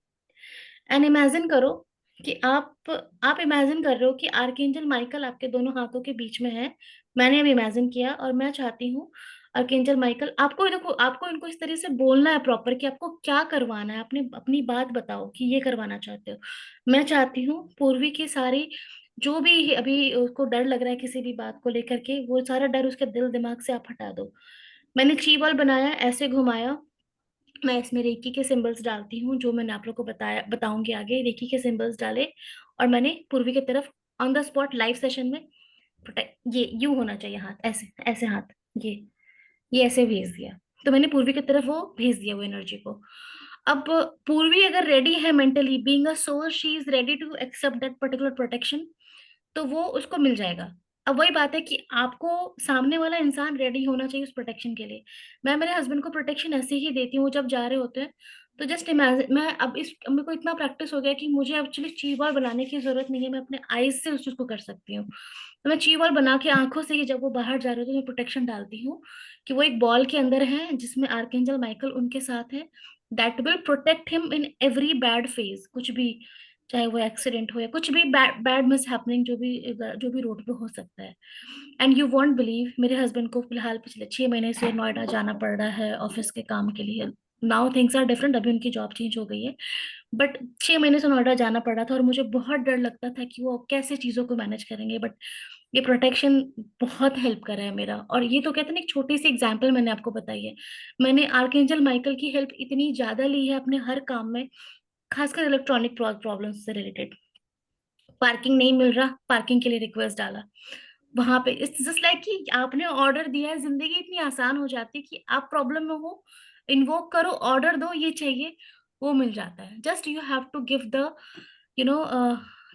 एंड इमेजिन करो कि आप इमेजिन कर रहे हो कि आर्कएंजल माइकल आपके दोनों हाथों के बीच में है। मैंने अभी इमेजिन किया और मैं चाहती हूँ आर्कएंजल माइकल, आपको देखो, आपको इनको इस तरह से बोलना है प्रॉपर कि आपको क्या करवाना है, अपने अपनी बात बताओ कि ये करवाना चाहते हो। मैं चाहती हूँ पूर्वी की सारी, जो भी अभी उसको डर लग रहा है किसी भी बात को लेकर के, वो सारा डर उसके दिल दिमाग से आप हटा दो। मैंने ची बॉल बनाया, ऐसे घुमाया, मैं इसमें रेकी के सिंबल्स डालती हूँ, जो मैंने आप लोग को बताऊंगी आगे। रेकी के सिंबल्स डाले और मैंने पूर्वी की तरफ on the spot live session में प्रोटेक्ट, ये यूं होना चाहिए हाथ, ऐसे ऐसे हाथ, ये ऐसे भेज दिया। तो मैंने पूर्वी की तरफ वो भेज दिया वो एनर्जी को। अब पूर्वी अगर रेडी है mentally, being a soul, she is ready to accept that particular protection, तो वो उसको मिल जाएगा। अब वही बात है कि आपको सामने वाला इंसान रेडी होना चाहिए उस प्रोटेक्शन के लिए। मैं मेरे हस्बैंड को प्रोटेक्शन ऐसे ही देती हूँ, जब जा रहे होते हैं तो जस्ट इमेजिन, मैं अब मेरे को इतना प्रैक्टिस हो गया कि मुझे एक्चुअली ची बॉल बनाने की जरूरत नहीं है, मैं अपने आईज से उस चीज को कर सकती हूँ। तो मैं ची बॉल बना के आंखों से ही जब वो बाहर जा रहे होते हैं, तो मैं प्रोटेक्शन डालती हूँ कि वो एक बॉल के अंदर है जिसमें आर्कएंजल माइकल उनके साथ है, that will protect him in every bad phase, कुछ भी, चाहे वो एक्सीडेंट हो या कुछ भी बैड बैड मिस हैपनिंग, जो भी रोड पे हो सकता है। एंड यू वॉन्ट बिलीव, मेरे हस्बैंड को फिलहाल पिछले 6 महीने से नोएडा जाना पड़ रहा है ऑफिस के काम के लिए। नाउ थिंग्स आर डिफरेंट, अभी उनकी जॉब चेंज हो गई है, बट 6 महीने से नोएडा जाना पड़ रहा था और मुझे बहुत डर लगता था कि वो कैसे चीजों को मैनेज करेंगे। बट ये प्रोटेक्शन बहुत हेल्प कर रहा है मेरा। और ये तो कहते हैं ना, एक छोटी सी एग्जांपल मैंने आपको बताई है। मैंने आर्कएंजल माइकल की हेल्प इतनी ज्यादा ली है अपने हर काम में, खासकर इलेक्ट्रॉनिक प्रॉब्लम से रिलेटेड। पार्किंग नहीं मिल रहा, पार्किंग के लिए रिक्वेस्ट डाला, वहां पे इट्स जस्ट लाइक कि आपने ऑर्डर दिया है, जिंदगी इतनी आसान हो जाती है कि आप प्रॉब्लम में हो, इन्वोक करो, ऑर्डर दो, ये चाहिए, वो मिल जाता है। Just you have to give the, you know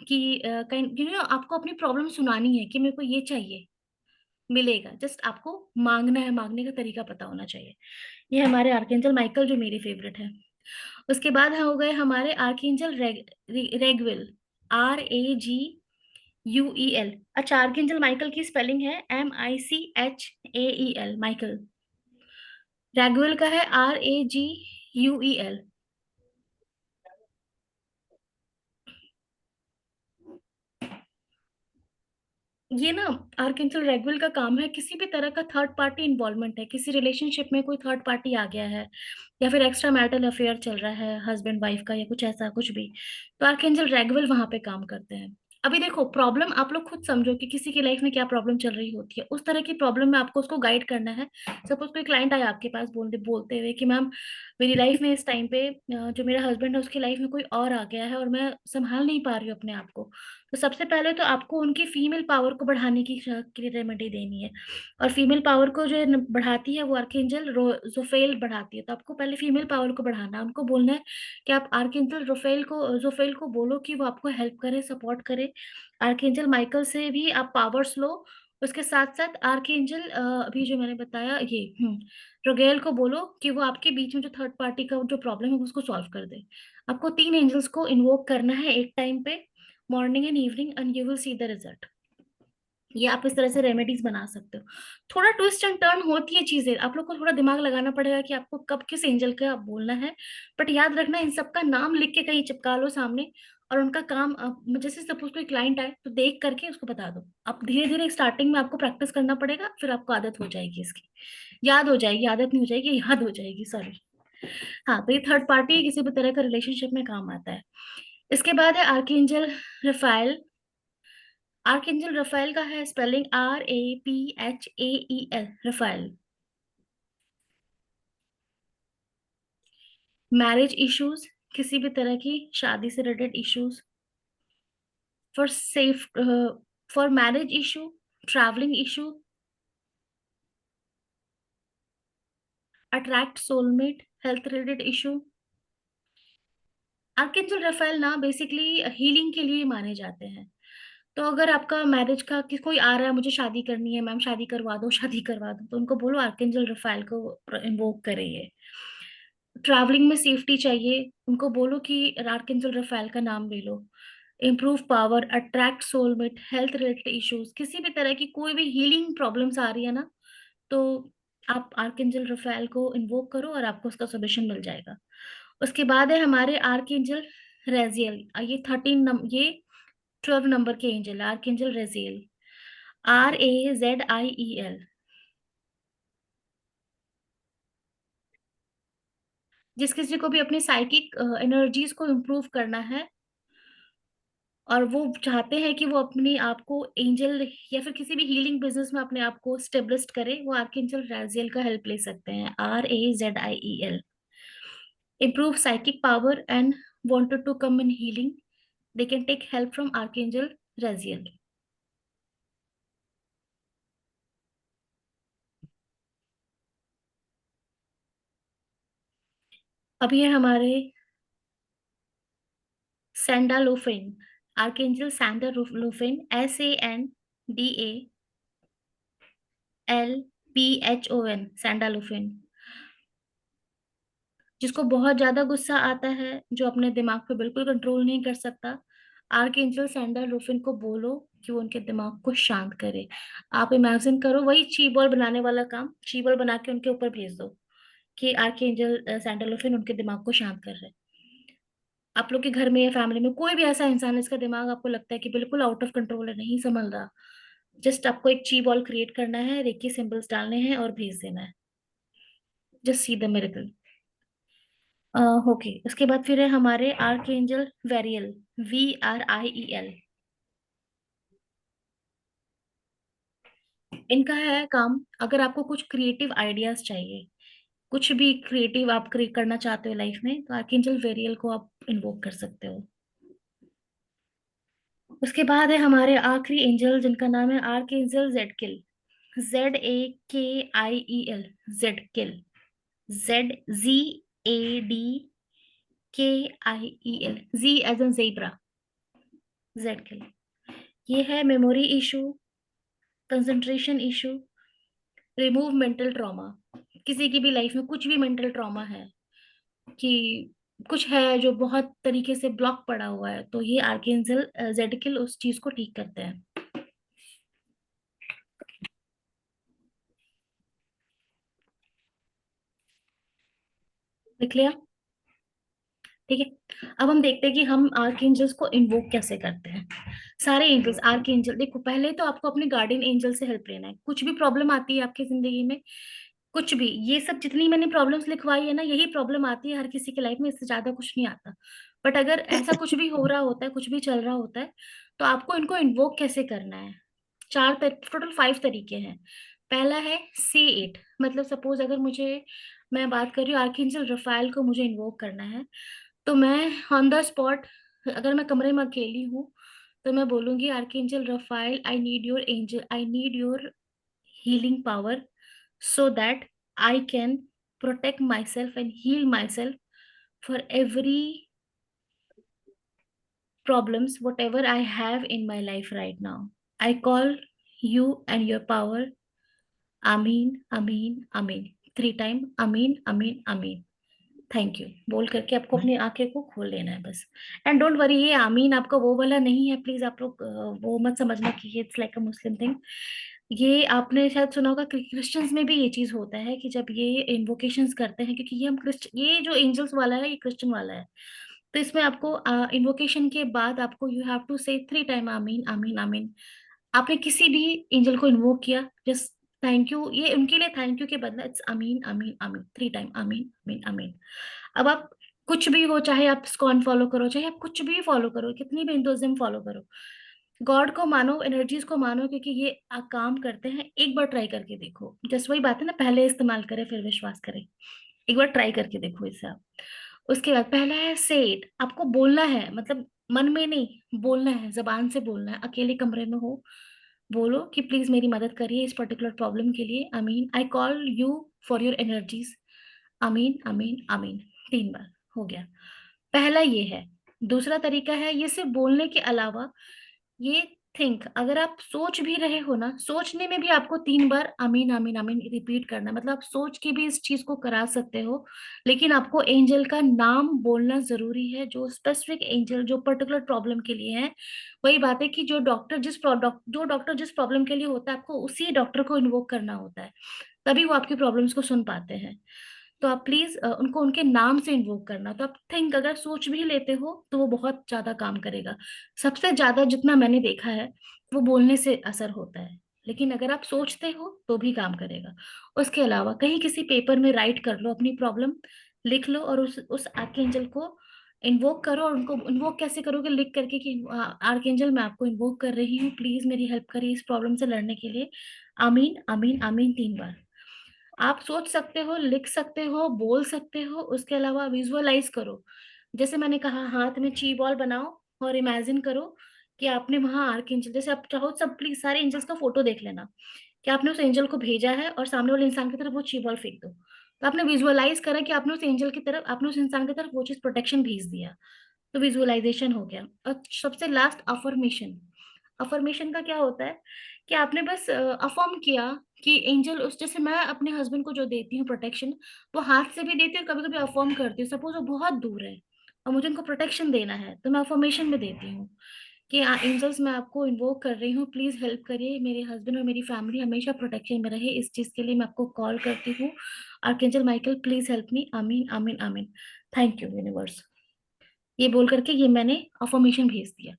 कि आपको अपनी प्रॉब्लम सुनानी है कि मेरे को ये चाहिए, मिलेगा। जस्ट आपको मांगना है, मांगने का तरीका पता होना चाहिए। ये हमारे आर्केंजल माइकल जो मेरी फेवरेट है। उसके बाद हो गए हमारे आर्केंजल रेगविल, RAGUEL। अच्छा, आर्केंजल माइकल की स्पेलिंग है MICHAEL, माइकल। रैगुएल का है RAGUEL। ये ना, आर्केंजल रेगुएल का काम है, किसी भी तरह का थर्ड पार्टी इन्वॉल्वमेंट है, किसी रिलेशनशिप में कोई थर्ड पार्टी आ गया है, या फिर एक्स्ट्रा मैरिटल अफेयर चल रहा है हस्बैंड वाइफ का, या कुछ ऐसा कुछ भी, तो आर्केंजल रेगुएल वहां पे काम करते हैं। अभी देखो, प्रॉब्लम आप लोग खुद समझो कि किसी की लाइफ में क्या प्रॉब्लम चल रही होती है, उस तरह की प्रॉब्लम में आपको उसको गाइड करना है। सपोज कोई क्लाइंट आया आपके पास बोलते हुए कि मैम, मेरी लाइफ में इस टाइम पे जो मेरा हस्बैंड है उसकी लाइफ में कोई और आ गया है और मैं संभाल नहीं पा रही हूँ अपने आप को। तो सबसे पहले तो आपको उनकी फीमेल पावर को बढ़ाने की रेमेडी देनी है। और फीमेल पावर को जो है बढ़ाती है वो आर्केंजल जोफेल बढ़ाती है। तो आपको पहले फीमेल पावर को बढ़ाना है, उनको बोलना है कि आप आर्केंजल जोफेल को बोलो कि वो आपको हेल्प करे, सपोर्ट करे। आर्केंजल माइकल से भी आप पावर्स लो। उसके साथ साथ आर्केंजल अभी जो मैंने बताया, ये रोगेल को बोलो कि वो आपके बीच में जो थर्ड पार्टी का जो प्रॉब्लम है उसको सॉल्व कर दे। आपको 3 एंजल्स को इन्वोक करना है एक टाइम पे, morning and evening, and you will see the result. ये आप इस तरह से रेमेडीज बना सकते हो। थोड़ा ट्विस्ट एंड टर्न होती है चीजें, आप लोग को थोड़ा दिमाग लगाना पड़ेगा कि आपको कब किस एंजल का बोलना है। बट याद रखना, इन सबका नाम लिख के कहीं चिपका लो सामने, और उनका काम जैसे सपोज कोई क्लाइंट आए तो देख करके उसको बता दो। आप धीरे धीरे स्टार्टिंग में आपको प्रैक्टिस करना पड़ेगा, फिर आपको आदत हो जाएगी इसकी, याद हो जाएगी, आदत नहीं हो जाएगी, याद हो जाएगी, सॉरी। हाँ, तो ये थर्ड पार्टी किसी भी तरह का रिलेशनशिप में काम आता है। इसके बाद है आर्कएंजल रफाएल। आर्कएंजल रफाएल का है spelling RAPHAEL, Raphael. Marriage issues, किसी भी तरह की शादी से related issues, for safe, for marriage issue, travelling issue, attract soulmate, health related issue. Archangel Raphael ना बेसिकली हीलिंग के लिए माने जाते हैं। तो अगर आपका मैरिज का कि कोई आ रहा है, मुझे शादी करनी है मैम, शादी करवा दो, शादी करवा दो, तो उनको बोलो आर्कएंजल रफाएल को इन्वोक करिए। ट्रैवलिंग में सेफ्टी चाहिए, उनको बोलो कि आर्कएंजल रफाएल का नाम ले लो। Improve power, attract soulmate, health related issues, किसी भी तरह की कोई भी हीलिंग प्रॉब्लम्स आ रही है ना, तो आप आर्कएंजल रफाएल को इन्वोक करो और आपको उसका सोल्यूशन मिल जाएगा। उसके बाद है हमारे आर्कएंजल रेजियल, ये 12 नंबर के एंजल, आर्कएंजल रेजियल, RAZIEL। जिस किसी को भी अपनी साइकिक एनर्जीज को इम्प्रूव करना है और वो चाहते हैं कि वो अपनी आप को एंजल या फिर किसी भी हीलिंग बिजनेस में अपने आप को स्टेब्लिश करे, वो आर्कएंजल राजियल का हेल्प ले सकते हैं, RAZIEL। improve psychic power and wanted to come in healing, they can take help from archangel Raziel। अब ये हमारे सैंडालोफिन, आर्केंजल सैंडालोफिन, SANDALPHON, सैंडालोफिन। जिसको बहुत ज्यादा गुस्सा आता है, जो अपने दिमाग पे बिल्कुल कंट्रोल नहीं कर सकता, आर्कएंजल सैंडालोफिन को बोलो कि वो उनके दिमाग को शांत करे। आप इमेजिन करो, वही ची बॉल बनाने वाला काम, ची बॉल बना के उनके ऊपर भेज दो कि आर्कएंजल सैंडालोफिन उनके दिमाग को शांत कर रहे हैं। आप लोग के घर में या फैमिली में कोई भी ऐसा इंसान है, इसका दिमाग आपको लगता है कि बिल्कुल आउट ऑफ कंट्रोल है, नहीं संभल रहा, जस्ट आपको एक ची बॉल क्रिएट करना है, रेकी सिंबल्स डालने हैं और भेज देना है। Just see the miracle. Okay, उसके बाद फिर है हमारे आर्कएंजल वेरियल, VRIEL। इनका है काम, अगर आपको कुछ क्रिएटिव आइडियाज चाहिए, कुछ भी क्रिएटिव आप क्रिएट करना चाहते हो लाइफ में, तो आर्कएंजल वेरियल को आप इन्वोक कर सकते हो। उसके बाद है हमारे आखिरी एंजल, जिनका नाम है archangel Zadkiel, ZAKIEL, Zadkiel, ZZADKIEL, Z as in zebra, Zadkiel. ये है memory issue, concentration issue, remove mental trauma. किसी की भी लाइफ में कुछ भी मेंटल ट्रॉमा है, कि कुछ है जो बहुत तरीके से ब्लॉक पड़ा हुआ है, तो ये आर्केंजल जेडकिल उस चीज को ठीक करते हैं। देख लिया? ठीक है, अब हम देखते हैं कि हम आर्कएंजल्स को इन्वोक कैसे करते हैं। सारे एंजल्स, आर्कएंजल, देखो पहले तो आपको अपने गार्डियन एंजल से हेल्प लेना है। कुछ भी प्रॉब्लम आती है आपकी जिंदगी में, कुछ भी, ये सब जितनी मैंने प्रॉब्लम्स लिखवाई है ना, यही प्रॉब्लम आती है हर किसी की लाइफ में, इससे ज्यादा कुछ नहीं आता। बट अगर ऐसा कुछ भी हो रहा होता है, कुछ भी चल रहा होता है, तो आपको इनको इन्वोक कैसे करना है। टोटल 5 तरीके हैं। पहला है से इट, मतलब सपोज अगर मैं बात कर रही हूँ आर्कएंजल रफाएल को मुझे इन्वोक करना है, तो मैं ऑन द स्पॉट, अगर मैं कमरे में अकेली हूँ, तो मैं बोलूंगी archangel Raphael, I need your healing power, so that I can protect myself and heal myself for every problems whatever I have in my life right now. I call you and your power. Amin, Amin, Amin, 3 time अमीन अमीन अमीन, thank you बोल करके आपको अपनी आंखें को खोल लेना है बस। एंड डोंट वरी, ये आमीन आपका वो वाला नहीं है, प्लीज आप लोग वो मत समझना कि it's like a Muslim thing. ये आपने शायद सुना होगा कि क्रिश्चियंस में भी ये चीज होता है कि जब ये इन्वोकेशंस करते हैं, क्योंकि ये जो एंजल्स वाला है ये क्रिश्चियन वाला है, तो इसमें आपको इन्वोकेशन के बाद आपको यू हैव टू से 3 टाइम आमीन आमीन आमीन। आपने किसी भी एंजल को इन्वोक किया, जस्ट थैंक यू, ये उनके लिए थैंक यू के बदला it's Amin Amin amen, 3 time अमीन अमीन अमीन। अब आप कुछ भी हो, चाहे आप स्कॉन फॉलो करो, चाहे आप कुछ भी फॉलो करो, कितनी भी हिंदुइज्म फॉलो करो, गॉड को मानो, एनर्जीज को मानो, क्योंकि ये काम करते हैं। एक बार ट्राई करके देखो, जस्ट वही बात है ना, पहले इस्तेमाल करें फिर विश्वास करें। एक बार ट्राई करके देखो इससे आप। उसके बाद पहला है से इट, आपको बोलना है, मतलब मन में नहीं, बोलना है, जबान से बोलना है, अकेले कमरे में हो, बोलो कि प्लीज मेरी मदद करिए इस पर्टिकुलर प्रॉब्लम के लिए, amen, I call you for your energies, amen Amin amen, 3 बार। हो गया, पहला ये है। दूसरा तरीका है, ये सिर्फ बोलने के अलावा, ये थिंक, अगर आप सोच भी रहे हो ना, सोचने में भी आपको 3 बार अमीन अमीन अमीन रिपीट करना है। मतलब आप सोच के भी इस चीज को करा सकते हो, लेकिन आपको एंजल का नाम बोलना जरूरी है, जो स्पेसिफिक एंजल जो पर्टिकुलर प्रॉब्लम के लिए है। वही बात है कि जो डॉक्टर जिस प्रॉब्लम के लिए होता है, आपको उसी डॉक्टर को इन्वोक करना होता है, तभी वो आपकी प्रॉब्लम्स को सुन पाते हैं। तो आप प्लीज उनको उनके नाम से इन्वोक करना। तो आप थिंक, अगर सोच भी लेते हो तो वो बहुत ज्यादा काम करेगा। सबसे ज्यादा जितना मैंने देखा है वो बोलने से असर होता है, लेकिन अगर आप सोचते हो तो भी काम करेगा। उसके अलावा कहीं किसी पेपर में राइट कर लो अपनी प्रॉब्लम, लिख लो, और उस आर्कएंजल को इन्वोक करो। और उनको इन्वोक कैसे करोगे? लिख करके कि आर्कएंजल मैं आपको इन्वोक कर रही हूँ, प्लीज मेरी हेल्प करिए इस प्रॉब्लम से लड़ने के लिए। आमीन आमीन आमीन 3 बार। आप सोच सकते हो, लिख सकते हो, बोल सकते हो। उसके अलावा विजुअलाइज करो। जैसे मैंने कहा, हाथ में ची बॉल बनाओ और इमेजिन करो कि आपने वहां आर्क एंजल, जैसे आप चाहो सब प्लीज सारे एंजल्स का फोटो देख लेना कि आपने उस एंजल को भेजा है और सामने वाले इंसान की तरफ वो ची बॉल फेंक दो। तो आपने विजुअलाइज करा कि आपने उस एंजल की तरफ, आपने उस इंसान की तरफ वो चीज प्रोटेक्शन भेज दिया। तो विजुअलाइजेशन हो गया। और सबसे लास्ट, अफर्मेशन। अफर्मेशन का क्या होता है कि आपने बस अफर्म किया कि एंजल उस, जैसे मैं अपने हस्बैंड को जो देती हूँ प्रोटेक्शन, वो हाथ से भी देती हूँ, कभी कभी अफर्म करती हूँ। सपोज वो बहुत दूर है और मुझे उनको प्रोटेक्शन देना है तो मैं अफर्मेशन में देती हूँ कि एंजल्स मैं आपको इन्वोक कर रही हूँ, प्लीज हेल्प करिए, मेरे हस्बैंड और मेरी फैमिली हमेशा प्रोटेक्शन में रहे, इस चीज के लिए मैं आपको कॉल करती हूँ। आर्कएंजल माइकल प्लीज हेल्प मी, आमीन आमीन आमीन, थैंक यू यूनिवर्स। ये बोल करके ये मैंने अफर्मेशन भेज दिया।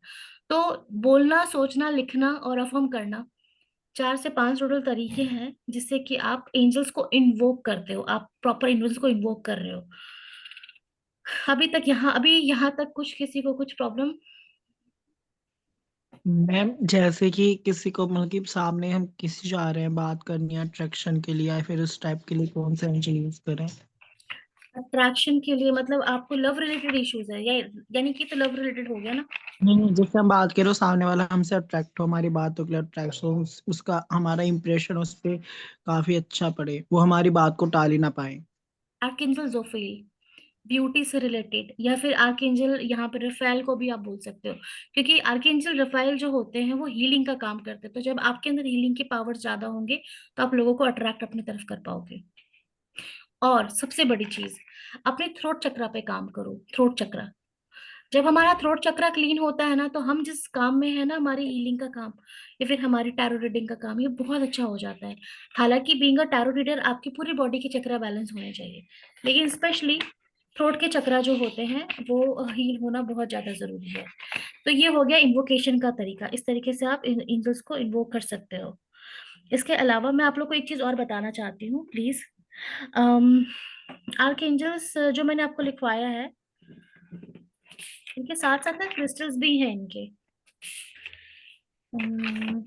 तो बोलना, सोचना, लिखना और अफर्म करना, 4 से 5 टोटल तरीके हैं जिससे कि आप एंजल्स को इन्वोक करते हो, आप प्रॉपर एंजल्स को इन्वोक कर रहे हो। अभी यहाँ तक कुछ, किसी को कुछ प्रॉब्लम? मैम जैसे कि किसी को मतलब कि सामने हम किसी जा रहे हैं बात करनी है अट्रैक्शन के लिए, या फिर उस टाइप के लिए कौन सा एंजल यूज करें? अट्रैक्शन के लिए मतलब आपको लव रिलेटेड इश्यूज है, या यानी कि तो लव रिलेटेड हो गया ना? नहीं नहीं, जैसे हम बात करें सामने वाला हमसे अट्रैक्ट हो, हमारी बातों के लिए अट्रैक्ट हो, उसका हमारा इंप्रेशन उस पे काफी अच्छा पड़े, वो हमारी बात को टाल ही ना पाए। आर्कएंजल जोफिल, ब्यूटी से रिलेटेड, या फिर आर्कएंजल यहाँ पे रफाएल को भी आप बोल सकते हो, क्योंकि आर्कएंजल रफाएल जो होते हैं वो हीलिंग का काम करते हैं। तो जब आपके अंदर हीलिंग के पावर ज्यादा होंगे तो आप लोगों को अट्रैक्ट अपनी तरफ कर पाओगे। और सबसे बड़ी चीज, अपने थ्रोट चक्रा पे काम करो। थ्रोट चक्रा, जब हमारा थ्रोट चक्रा क्लीन होता है ना, तो हम जिस काम में है ना, हमारी हीलिंग का काम या फिर हमारी टैरो रीडिंग का काम, ये बहुत अच्छा हो जाता है। हालांकि बीइंग अ टैरो रीडर आपकी पूरी बॉडी के चक्रा बैलेंस होने चाहिए, लेकिन स्पेशली थ्रोट के चक्रा जो होते हैं वो हील होना बहुत ज्यादा जरूरी है। तो ये हो गया इन्वोकेशन का तरीका। इस तरीके से आप एंजल्स को इन्वोक कर सकते हो। इसके अलावा मैं आप लोग को एक चीज और बताना चाहती हूँ प्लीज। आर्क एंजल्स जो मैंने आपको लिखवाया है, इनके साथ साथ ना क्रिस्टल्स भी हैं इनके। अम्म,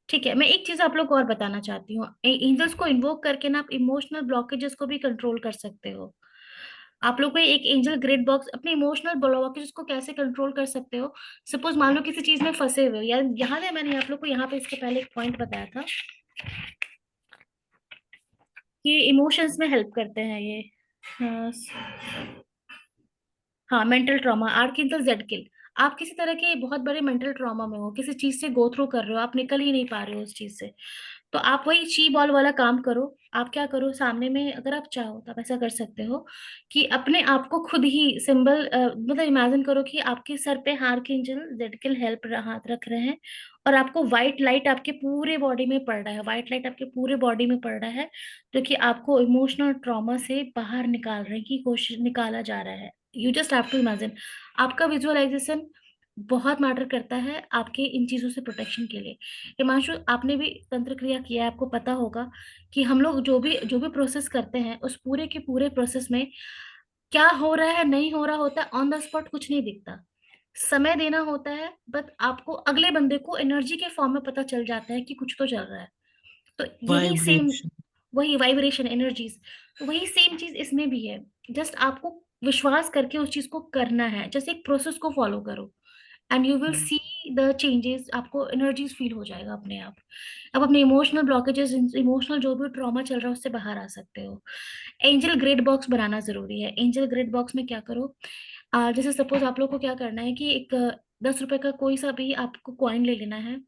ठीक है, मैं एक चीज आप लोग को और बताना चाहती हूँ। एंजल्स को इन्वोक करके ना आप इमोशनल ब्लॉकेजेस को भी कंट्रोल कर सकते हो। आप लोग को एक एंजल ग्रिड बॉक्स, अपने इमोशनल ब्लॉकेजेस को कैसे कंट्रोल कर सकते हो? सपोज मान लो किसी चीज में फंसे हुए हो, या यहाँ पे मैंने आप लोग को यहाँ पे इसके पहले एक पॉइंट बताया था कि इमोशंस में हेल्प करते हैं ये। हाँ, हाँ, मेंटल ट्रॉमा, आर्कएंजल जेड किल। आप किसी तरह के बहुत बड़े मेंटल ट्रॉमा में हो, किसी चीज से गो थ्रू कर रहे हो, आप निकल ही नहीं पा रहे हो उस चीज से, तो आप वही ची बॉल वाला काम करो। आप क्या करो, सामने में अगर आप चाहो तो आप ऐसा कर सकते हो कि अपने आप को खुद ही सिंबल, मतलब इमेजिन करो कि आपके सर पे आर्कएंजल जेड किल हेल्प हाथ रख रहे हैं, और आपको व्हाइट लाइट आपके पूरे बॉडी में पड़ रहा है, व्हाइट लाइट आपके पूरे बॉडी में पड़ रहा है, जो कि आपको इमोशनल ट्रॉमा से बाहर निकालने की कोशिश, निकाला जा रहा है। You just have to imagine. आपका विजुअलाइजेशन बहुत मैटर करता है आपके इन चीजों से प्रोटेक्शन के लिए। हिमांशु, आपने भी तंत्र क्रिया किया है, आपको पता होगा कि हम लोग जो भी प्रोसेस करते हैं, उस पूरे के पूरे प्रोसेस में क्या हो रहा है, नहीं हो रहा होता, ऑन द स्पॉट कुछ नहीं दिखता। समय देना होता है, बट आपको अगले बंदे को एनर्जी के फॉर्म में पता चल जाता है कि कुछ तो चल रहा है। तो यही सेम, वाइब्रेशन। वही वाइब्रेशन एनर्जीज, तो वही सेम चीज इसमें भी है। जस्ट आपको विश्वास करके उस चीज को करना है, जैसे एक प्रोसेस को फॉलो करो and you will see the changes. आपको एनर्जीज फील हो जाएगा अपने आप। अब अपने इमोशनल ब्लॉकेजेस, इमोशनल जो भी ट्रॉमा चल रहा है उससे बाहर आ सकते हो। एंजल ग्रिड बॉक्स बनाना जरूरी है। एंजल ग्रिड बॉक्स में क्या करो, जैसे सपोज आप लोग को क्या करना है कि एक 10 रुपए का कोई सा भी आपको कॉइन ले लेना है,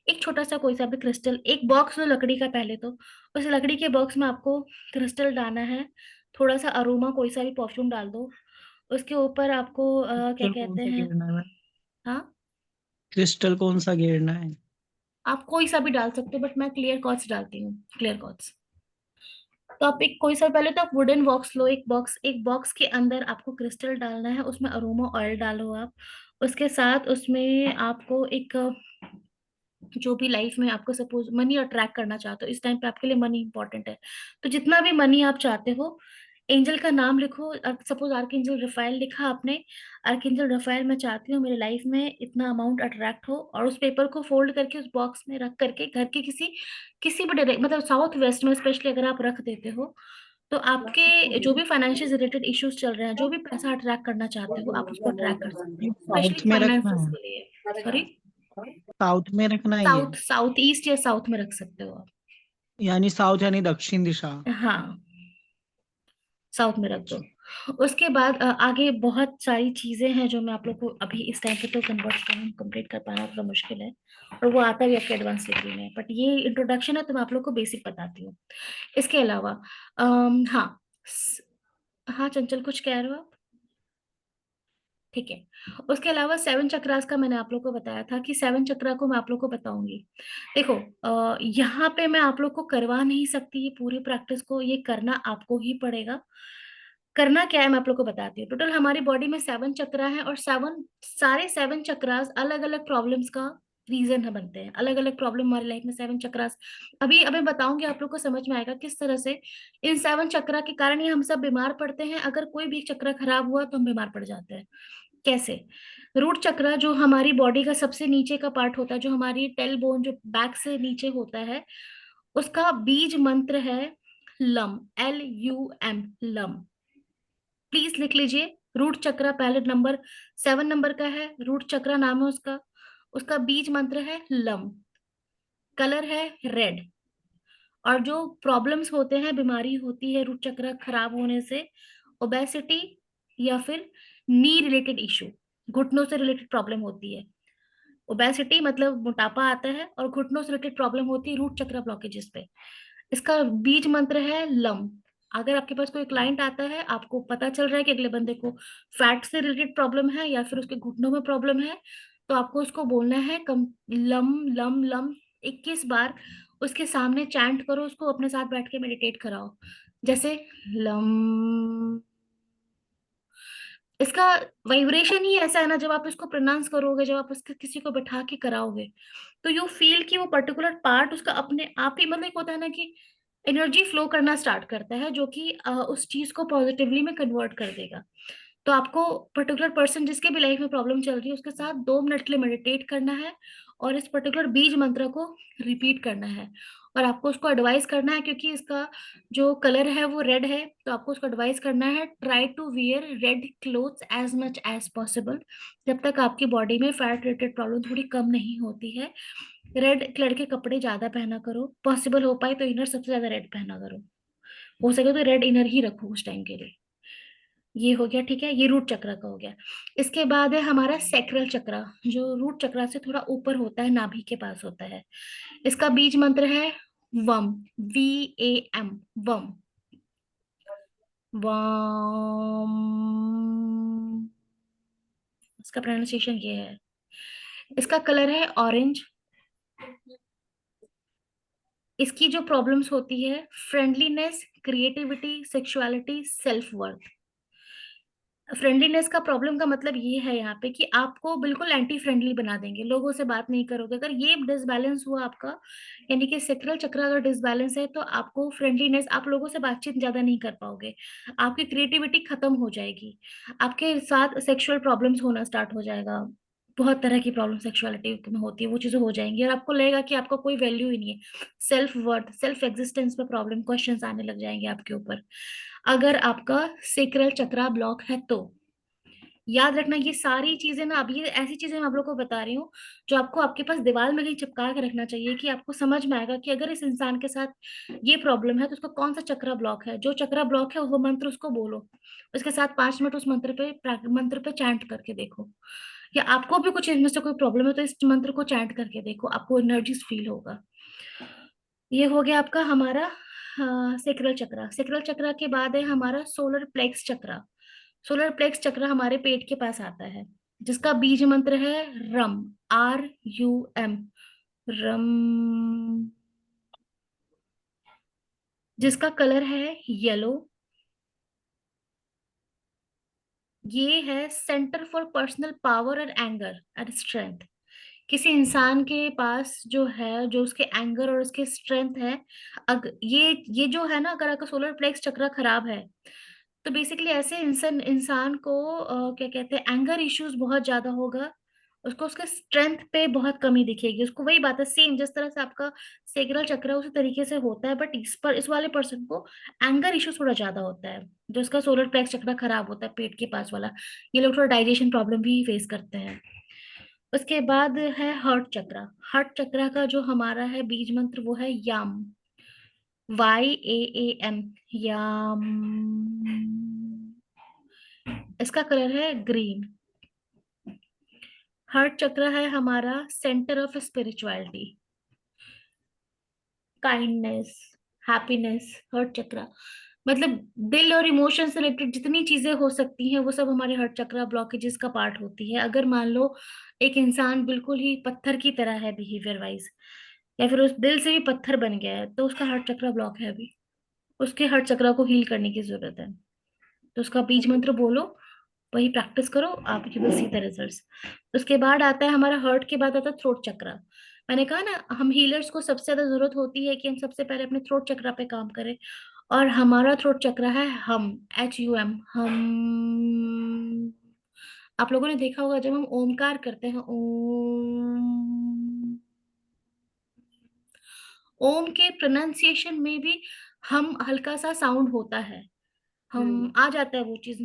एक छोटा सा कोई सा भी क्रिस्टल, एक बॉक्स लो लकड़ी का पहले तो, उस लकड़ी के बॉक्स में आपको क्रिस्टल डालना है, थोड़ा सा अरोमा कोई सा भी परफ्यूम डाल दो, उसके ऊपर आपको क्या चल कौन कहते सा हैं, गिरना है? हाँ, क्रिस्टल कौन सा घेरना है? आप कोई सा भी डाल सकते हो, बट मैं क्लियर क्वार्ट्ज डालती हूँ, क्लियर क्वार्ट्ज। तो आप एक कोई सा, पहले तो आप वुडन बॉक्स लो, एक बॉक्स के अंदर आपको क्रिस्टल डालना है, उसमें अरोमा ऑयल डालो आप। उसके साथ उसमें आपको एक, जो भी लाइफ में आपको सपोज मनी अट्रैक्ट करना चाहते हो, इस टाइम पे आपके लिए मनी इंपॉर्टेंट है, तो जितना भी मनी आप चाहते हो, एंजल का नाम लिखो। सपोज आर्कएंजल रफाइल लिखा आपने, आर्कएंजल रफाइल मैं चाहती हूँ मेरे लाइफ में इतना अमाउंट अट्रैक्ट हो, और उस पेपर को फोल्ड करके उस बॉक्स में रख करके घर के किसी किसी भी डायरेक्ट, मतलब साउथ वेस्ट में स्पेशली अगर आप रख देते हो, तो आपके जो भी फाइनेंशियल रिलेटेड इश्यूज चल रहे हैं, जो भी पैसा अट्रैक्ट करना चाहते हो, आप उसको अट्रैक्ट कर सकते हो, स्पेशली साउथ में रखना फाइनेंसेस है? के लिए। सॉरी, साउथ में रखना है ये? साउथ, साउथ ईस्ट या साउथ में रख सकते हो आप। यानी साउथ यानी दक्षिण दिशा। हाँ, साउथ में रख दो। अच्छा। उसके बाद आगे बहुत सारी चीजें हैं जो मैं आप लोग को अभी इस टाइम पे तो कन्वर्ट करना कंप्लीट कर पाना थोड़ा मुश्किल है, और वो आता भी आपके एडवांस डिग्री में, बट ये इंट्रोडक्शन है तो मैं आप लोग को बेसिक बताती हूँ। इसके अलावा हाँ, हाँ चंचल कुछ कह रहे हो आप? ठीक है। उसके अलावा 7 चक्रास का मैंने आप लोग को बताया था कि 7 चक्रा को मैं आप लोग को बताऊंगी। देखो, यहाँ पे मैं आप लोग को करवा नहीं सकती ये पूरी प्रैक्टिस को, ये करना आपको ही पड़ेगा। करना क्या है मैं आप लोग को बताती हूँ। टोटल हमारी बॉडी में 7 चक्रा है, और सारे 7 चक्रास अलग अलग प्रॉब्लम्स का रीजन है, बनते हैं अलग अलग प्रॉब्लम हमारी लाइफ में 7 चक्रास। अभी अभी बताऊंगी आप लोग को, समझ में आएगा किस तरह से इन 7 चक्रा के कारण ही हम सब बीमार पड़ते हैं। अगर कोई भी एक चक्र खराब हुआ तो हम बीमार पड़ जाते हैं। कैसे? रूट चक्र जो हमारी बॉडी का सबसे नीचे का पार्ट होता है, जो हमारी टेल बोन जो बैक से नीचे होता है, उसका बीज मंत्र है लम, LUM, लम। प्लीज लिख लीजिए। रूट चक्र पहले नंबर, 7 नंबर का है, रूट चक्र नाम है उसका। उसका बीज मंत्र है लम, कलर है रेड। और जो प्रॉब्लम्स होते हैं, बीमारी होती है रूट चक्र खराब होने से, ओबेसिटी या फिर नी रिलेटेड इशू, घुटनों से रिलेटेड प्रॉब्लम होती है। ओबेसिटी मतलब मोटापा आता है, और घुटनों से रिलेटेड प्रॉब्लम होती है रूट चक्र ब्लॉकेजेस पे। इसका बीज मंत्र है लम। अगर आपके पास कोई क्लाइंट आता है, आपको पता चल रहा है कि अगले बंदे को फैट से रिलेटेड प्रॉब्लम है या फिर उसके घुटनों में प्रॉब्लम है, तो आपको उसको बोलना है कम, लम लम लम 21 बार। उसके सामने चैंट करो, उसको अपने साथ बैठ के मेडिटेट कराओ, जैसे लम। इसका वाइब्रेशन ही ऐसा है ना, जब आप इसको प्रोनाउंस करोगे, जब आप उसके किसी को बैठा के कराओगे, तो यू फील कि वो पर्टिकुलर पार्ट उसका अपने आप ही, मतलब एक होता है ना कि एनर्जी फ्लो करना स्टार्ट करता है, जो कि उस चीज को पॉजिटिवली में कन्वर्ट कर देगा। तो आपको पर्टिकुलर पर्सन जिसके भी लाइफ में प्रॉब्लम चल रही है, उसके साथ 2 मिनट के लिए मेडिटेट करना है, और इस पर्टिकुलर बीज मंत्र को रिपीट करना है। और आपको उसको एडवाइस करना है, क्योंकि इसका जो कलर है वो रेड है, तो आपको उसको एडवाइस करना है, try to wear red clothes as much as possible, जब तक आपकी बॉडी में फैट रिलेटेड प्रॉब्लम थोड़ी कम नहीं होती है। रेड कलर के कपड़े ज्यादा पहना करो, पॉसिबल हो पाए तो इनर सबसे ज्यादा रेड पहना करो, हो सके तो रेड इनर ही रखो उस टाइम के लिए। ये हो गया, ठीक है, ये रूट चक्र का हो गया। इसके बाद है हमारा सैक्रल चक्र, जो रूट चक्र से थोड़ा ऊपर होता है, नाभि के पास होता है। इसका बीज मंत्र है वम, VAM, वम, वम। इसका प्रोनाउंसिएशन ये है। इसका कलर है ऑरेंज। इसकी जो प्रॉब्लम्स होती है, friendliness, creativity, sexuality, self worth. Friendliness का प्रॉब्लम का मतलब ये है यहाँ पे कि आपको बिल्कुल एंटी फ्रेंडली बना देंगे, लोगों से बात नहीं करोगे। अगर ये डिसबैलेंस हुआ आपका, यानी कि सेक्रल चक्र अगर डिसबैलेंस है, तो आपको फ्रेंडलीनेस, आप लोगों से बातचीत ज्यादा नहीं कर पाओगे, आपकी क्रिएटिविटी खत्म हो जाएगी, आपके साथ सेक्सुअल प्रॉब्लम्स होना स्टार्ट हो जाएगा। बहुत तरह की प्रॉब्लम सेक्सुअलिटी में होती है, वो चीजें हो जाएंगी, और आपको लगेगा कि आपका कोई वैल्यू ही नहीं है। सेल्फ वर्थ, सेल्फ एग्जिस्टेंस पे प्रॉब्लम, क्वेश्चंस आने लग जाएंगे आपके ऊपर, अगर आपका सेक्रल चक्रा ब्लॉक है तो। याद रखना ये सारी चीजें ना, अब ये ऐसी चीजें मैं आप लोग को बता रही हूँ जो आपको आपके पास दीवार में कहीं चिपका के रखना चाहिए, कि आपको समझ में आएगा कि अगर इस इंसान के साथ ये प्रॉब्लम है तो उसका कौन सा चक्रा ब्लॉक है। जो चक्रा ब्लॉक है वो मंत्र उसको बोलो, उसके साथ 5 मिनट उस मंत्र पे चैंट करके देखो। या आपको भी कुछ इनमें से कोई प्रॉब्लम है तो इस मंत्र को चैंट करके देखो, आपको एनर्जीज फील होगा। ये हो गया आपका हमारा सेक्रल चक्र। सेक्रल चक्र के बाद है हमारा सोलर प्लेक्स चक्र। सोलर प्लेक्स चक्र हमारे पेट के पास आता है। जिसका बीज मंत्र है रम, RUM, रम। जिसका कलर है येलो। ये है सेंटर फॉर पर्सनल पावर और एंगर एंड स्ट्रेंथ। किसी इंसान के पास जो है, जो उसके एंगर और उसके स्ट्रेंथ है, ये जो है ना, अगर आपका सोलर प्लेक्स चक्र खराब है तो बेसिकली ऐसे इंसान को क्या कहते हैं, एंगर इश्यूज बहुत ज्यादा होगा। उसको उसके स्ट्रेंथ पे बहुत कमी दिखेगी। उसको वही बात है, सेम जिस तरह से आपका सेक्रल चक्र उसी तरीके से होता है, बट इस वाले पर्सन को एंगर इश्यू थोड़ा ज्यादा होता है। जो इसका सोलर प्लेक्स चक्र खराब होता है, पेट के पास वाला, ये लोग थोड़ा डाइजेशन प्रॉब्लम भी फेस करते हैं। उसके बाद है हर्ट चक्र। हर्ट चक्र का जो हमारा है बीज मंत्र वो है याम, YAAM, याम। इसका कलर है ग्रीन। हार्ट चक्र है हमारा centre of spirituality, kindness, happiness. Heart चक्र मतलब दिल और इमोशन से रिलेटेड जितनी चीजें हो सकती हैं वो सब हमारे हार्ट चक्र ब्लॉकेजेस का पार्ट होती है। अगर मान लो एक इंसान बिल्कुल ही पत्थर की तरह है बिहेवियर वाइज, या फिर उस दिल से भी पत्थर बन गया है, तो उसका हार्ट चक्र ब्लॉक है अभी। उसके हार्ट चक्र को हील करने की जरूरत है। तो उसका बीज मंत्र बोलो, वही प्रैक्टिस करो, आप you will see the results. उसके बाद आता है हमारा हर्ट के बाद आता है थ्रोट चक्र। मैंने कहा ना, हम हीलर्स को सबसे ज्यादा जरूरत होती है कि हम सबसे पहले अपने थ्रोट चक्र पे काम करें। और हमारा थ्रोट चक्र है हम, HUM, हम। आप लोगों ने देखा होगा जब हम ओमकार करते हैं, ओम, ओम के प्रोनाउंसिएशन में भी हम हल्का सा साउंड होता है, हम आ जाता है वो चीज।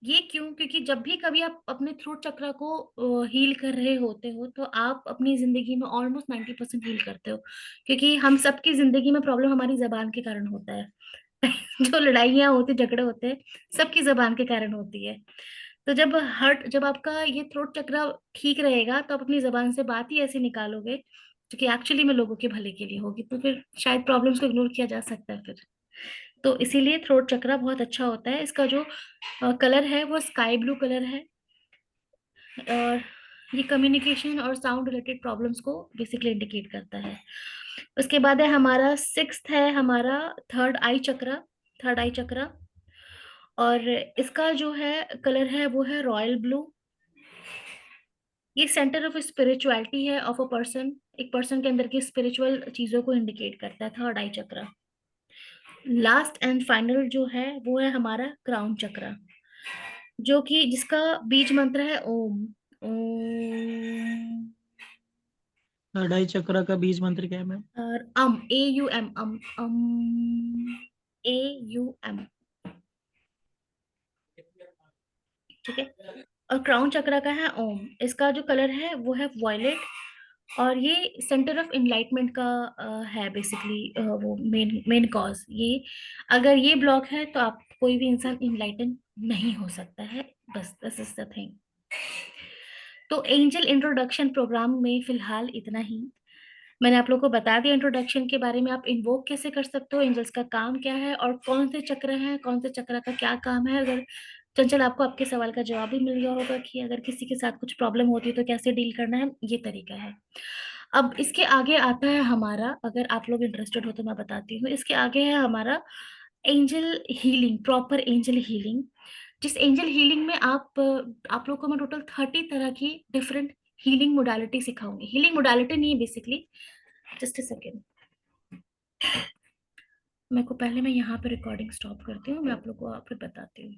ये क्यों? क्योंकि जब भी कभी आप अपने थ्रोट चक्र को हील कर रहे होते हो तो आप अपनी जिंदगी में ऑलमोस्ट 90% हील करते हो। क्योंकि हम सबकी जिंदगी में प्रॉब्लम हमारी जबान के कारण होता है। जो लड़ाइयाँ होती, झगड़े होते हैं, सबकी जबान के कारण होती है। तो जब आपका ये थ्रोट चक्र ठीक रहेगा तो आप अपनी जबान से बात ही ऐसे निकालोगे जो कि एक्चुअली में लोगों के भले के लिए होगी, तो फिर शायद प्रॉब्लम्स को इग्नोर किया जा सकता है फिर। तो इसीलिए थ्रोट चक्र बहुत अच्छा होता है। इसका जो कलर है वो स्काई ब्लू कलर है। और ये कम्युनिकेशन और साउंड रिलेटेड प्रॉब्लम्स को बेसिकली इंडिकेट करता है। उसके बाद है हमारा सिक्स्थ है हमारा थर्ड आई चक्र, थर्ड आई चक्र। और इसका जो है कलर है वो है रॉयल ब्लू। ये सेंटर ऑफ स्पिरिचुअलिटी है ऑफ अ पर्सन, एक पर्सन के अंदर की स्पिरिचुअल चीजों को इंडिकेट करता है थर्ड आई चक्र। लास्ट एंड फाइनल जो है वो है हमारा क्राउन चक्र, जो कि जिसका बीज मंत्र है ओम, ओम। लड़ाई चक्र का बीज मंत्र क्या है मैम? और AUM, AUM, ठीक है। और क्राउन चक्र का है ओम। इसका जो कलर है वो है वॉयलेट। और ये सेंटर ऑफ इनलाइटमेंट का है बेसिकली, वो मेन मेन कॉज ये। अगर ये ब्लॉक है तो आप कोई भी इंसान इनलाइटन नहीं हो सकता है। बस दिस इज द थिंग। तो एंजल इंट्रोडक्शन प्रोग्राम में फिलहाल इतना ही। मैंने आप लोग को बता दिया इंट्रोडक्शन के बारे में, आप इन्वोक कैसे कर सकते हो, एंजल्स का काम क्या है, और कौन से चक्र हैं, कौन से चक्र का क्या काम है। अगर चंचल आपको आपके सवाल का जवाब भी मिल गया होगा कि अगर किसी के साथ कुछ प्रॉब्लम होती है तो कैसे डील करना है, ये तरीका है। अब इसके आगे आता है हमारा, अगर आप लोग इंटरेस्टेड हो तो मैं बताती हूँ, इसके आगे है हमारा angel healing, proper angel healing. जिस एंजल हीलिंग में आप लोग को मैं टोटल 30 तरह की डिफरेंट हीलिंग मोडालिटी सिखाऊंगी। हीलिंग मोडालिटी नहीं है बेसिकली, जस्ट अ सेकेंड। मैं यहाँ पे रिकॉर्डिंग स्टॉप करती हूँ, मैं आप लोग को फिर बताती हूँ।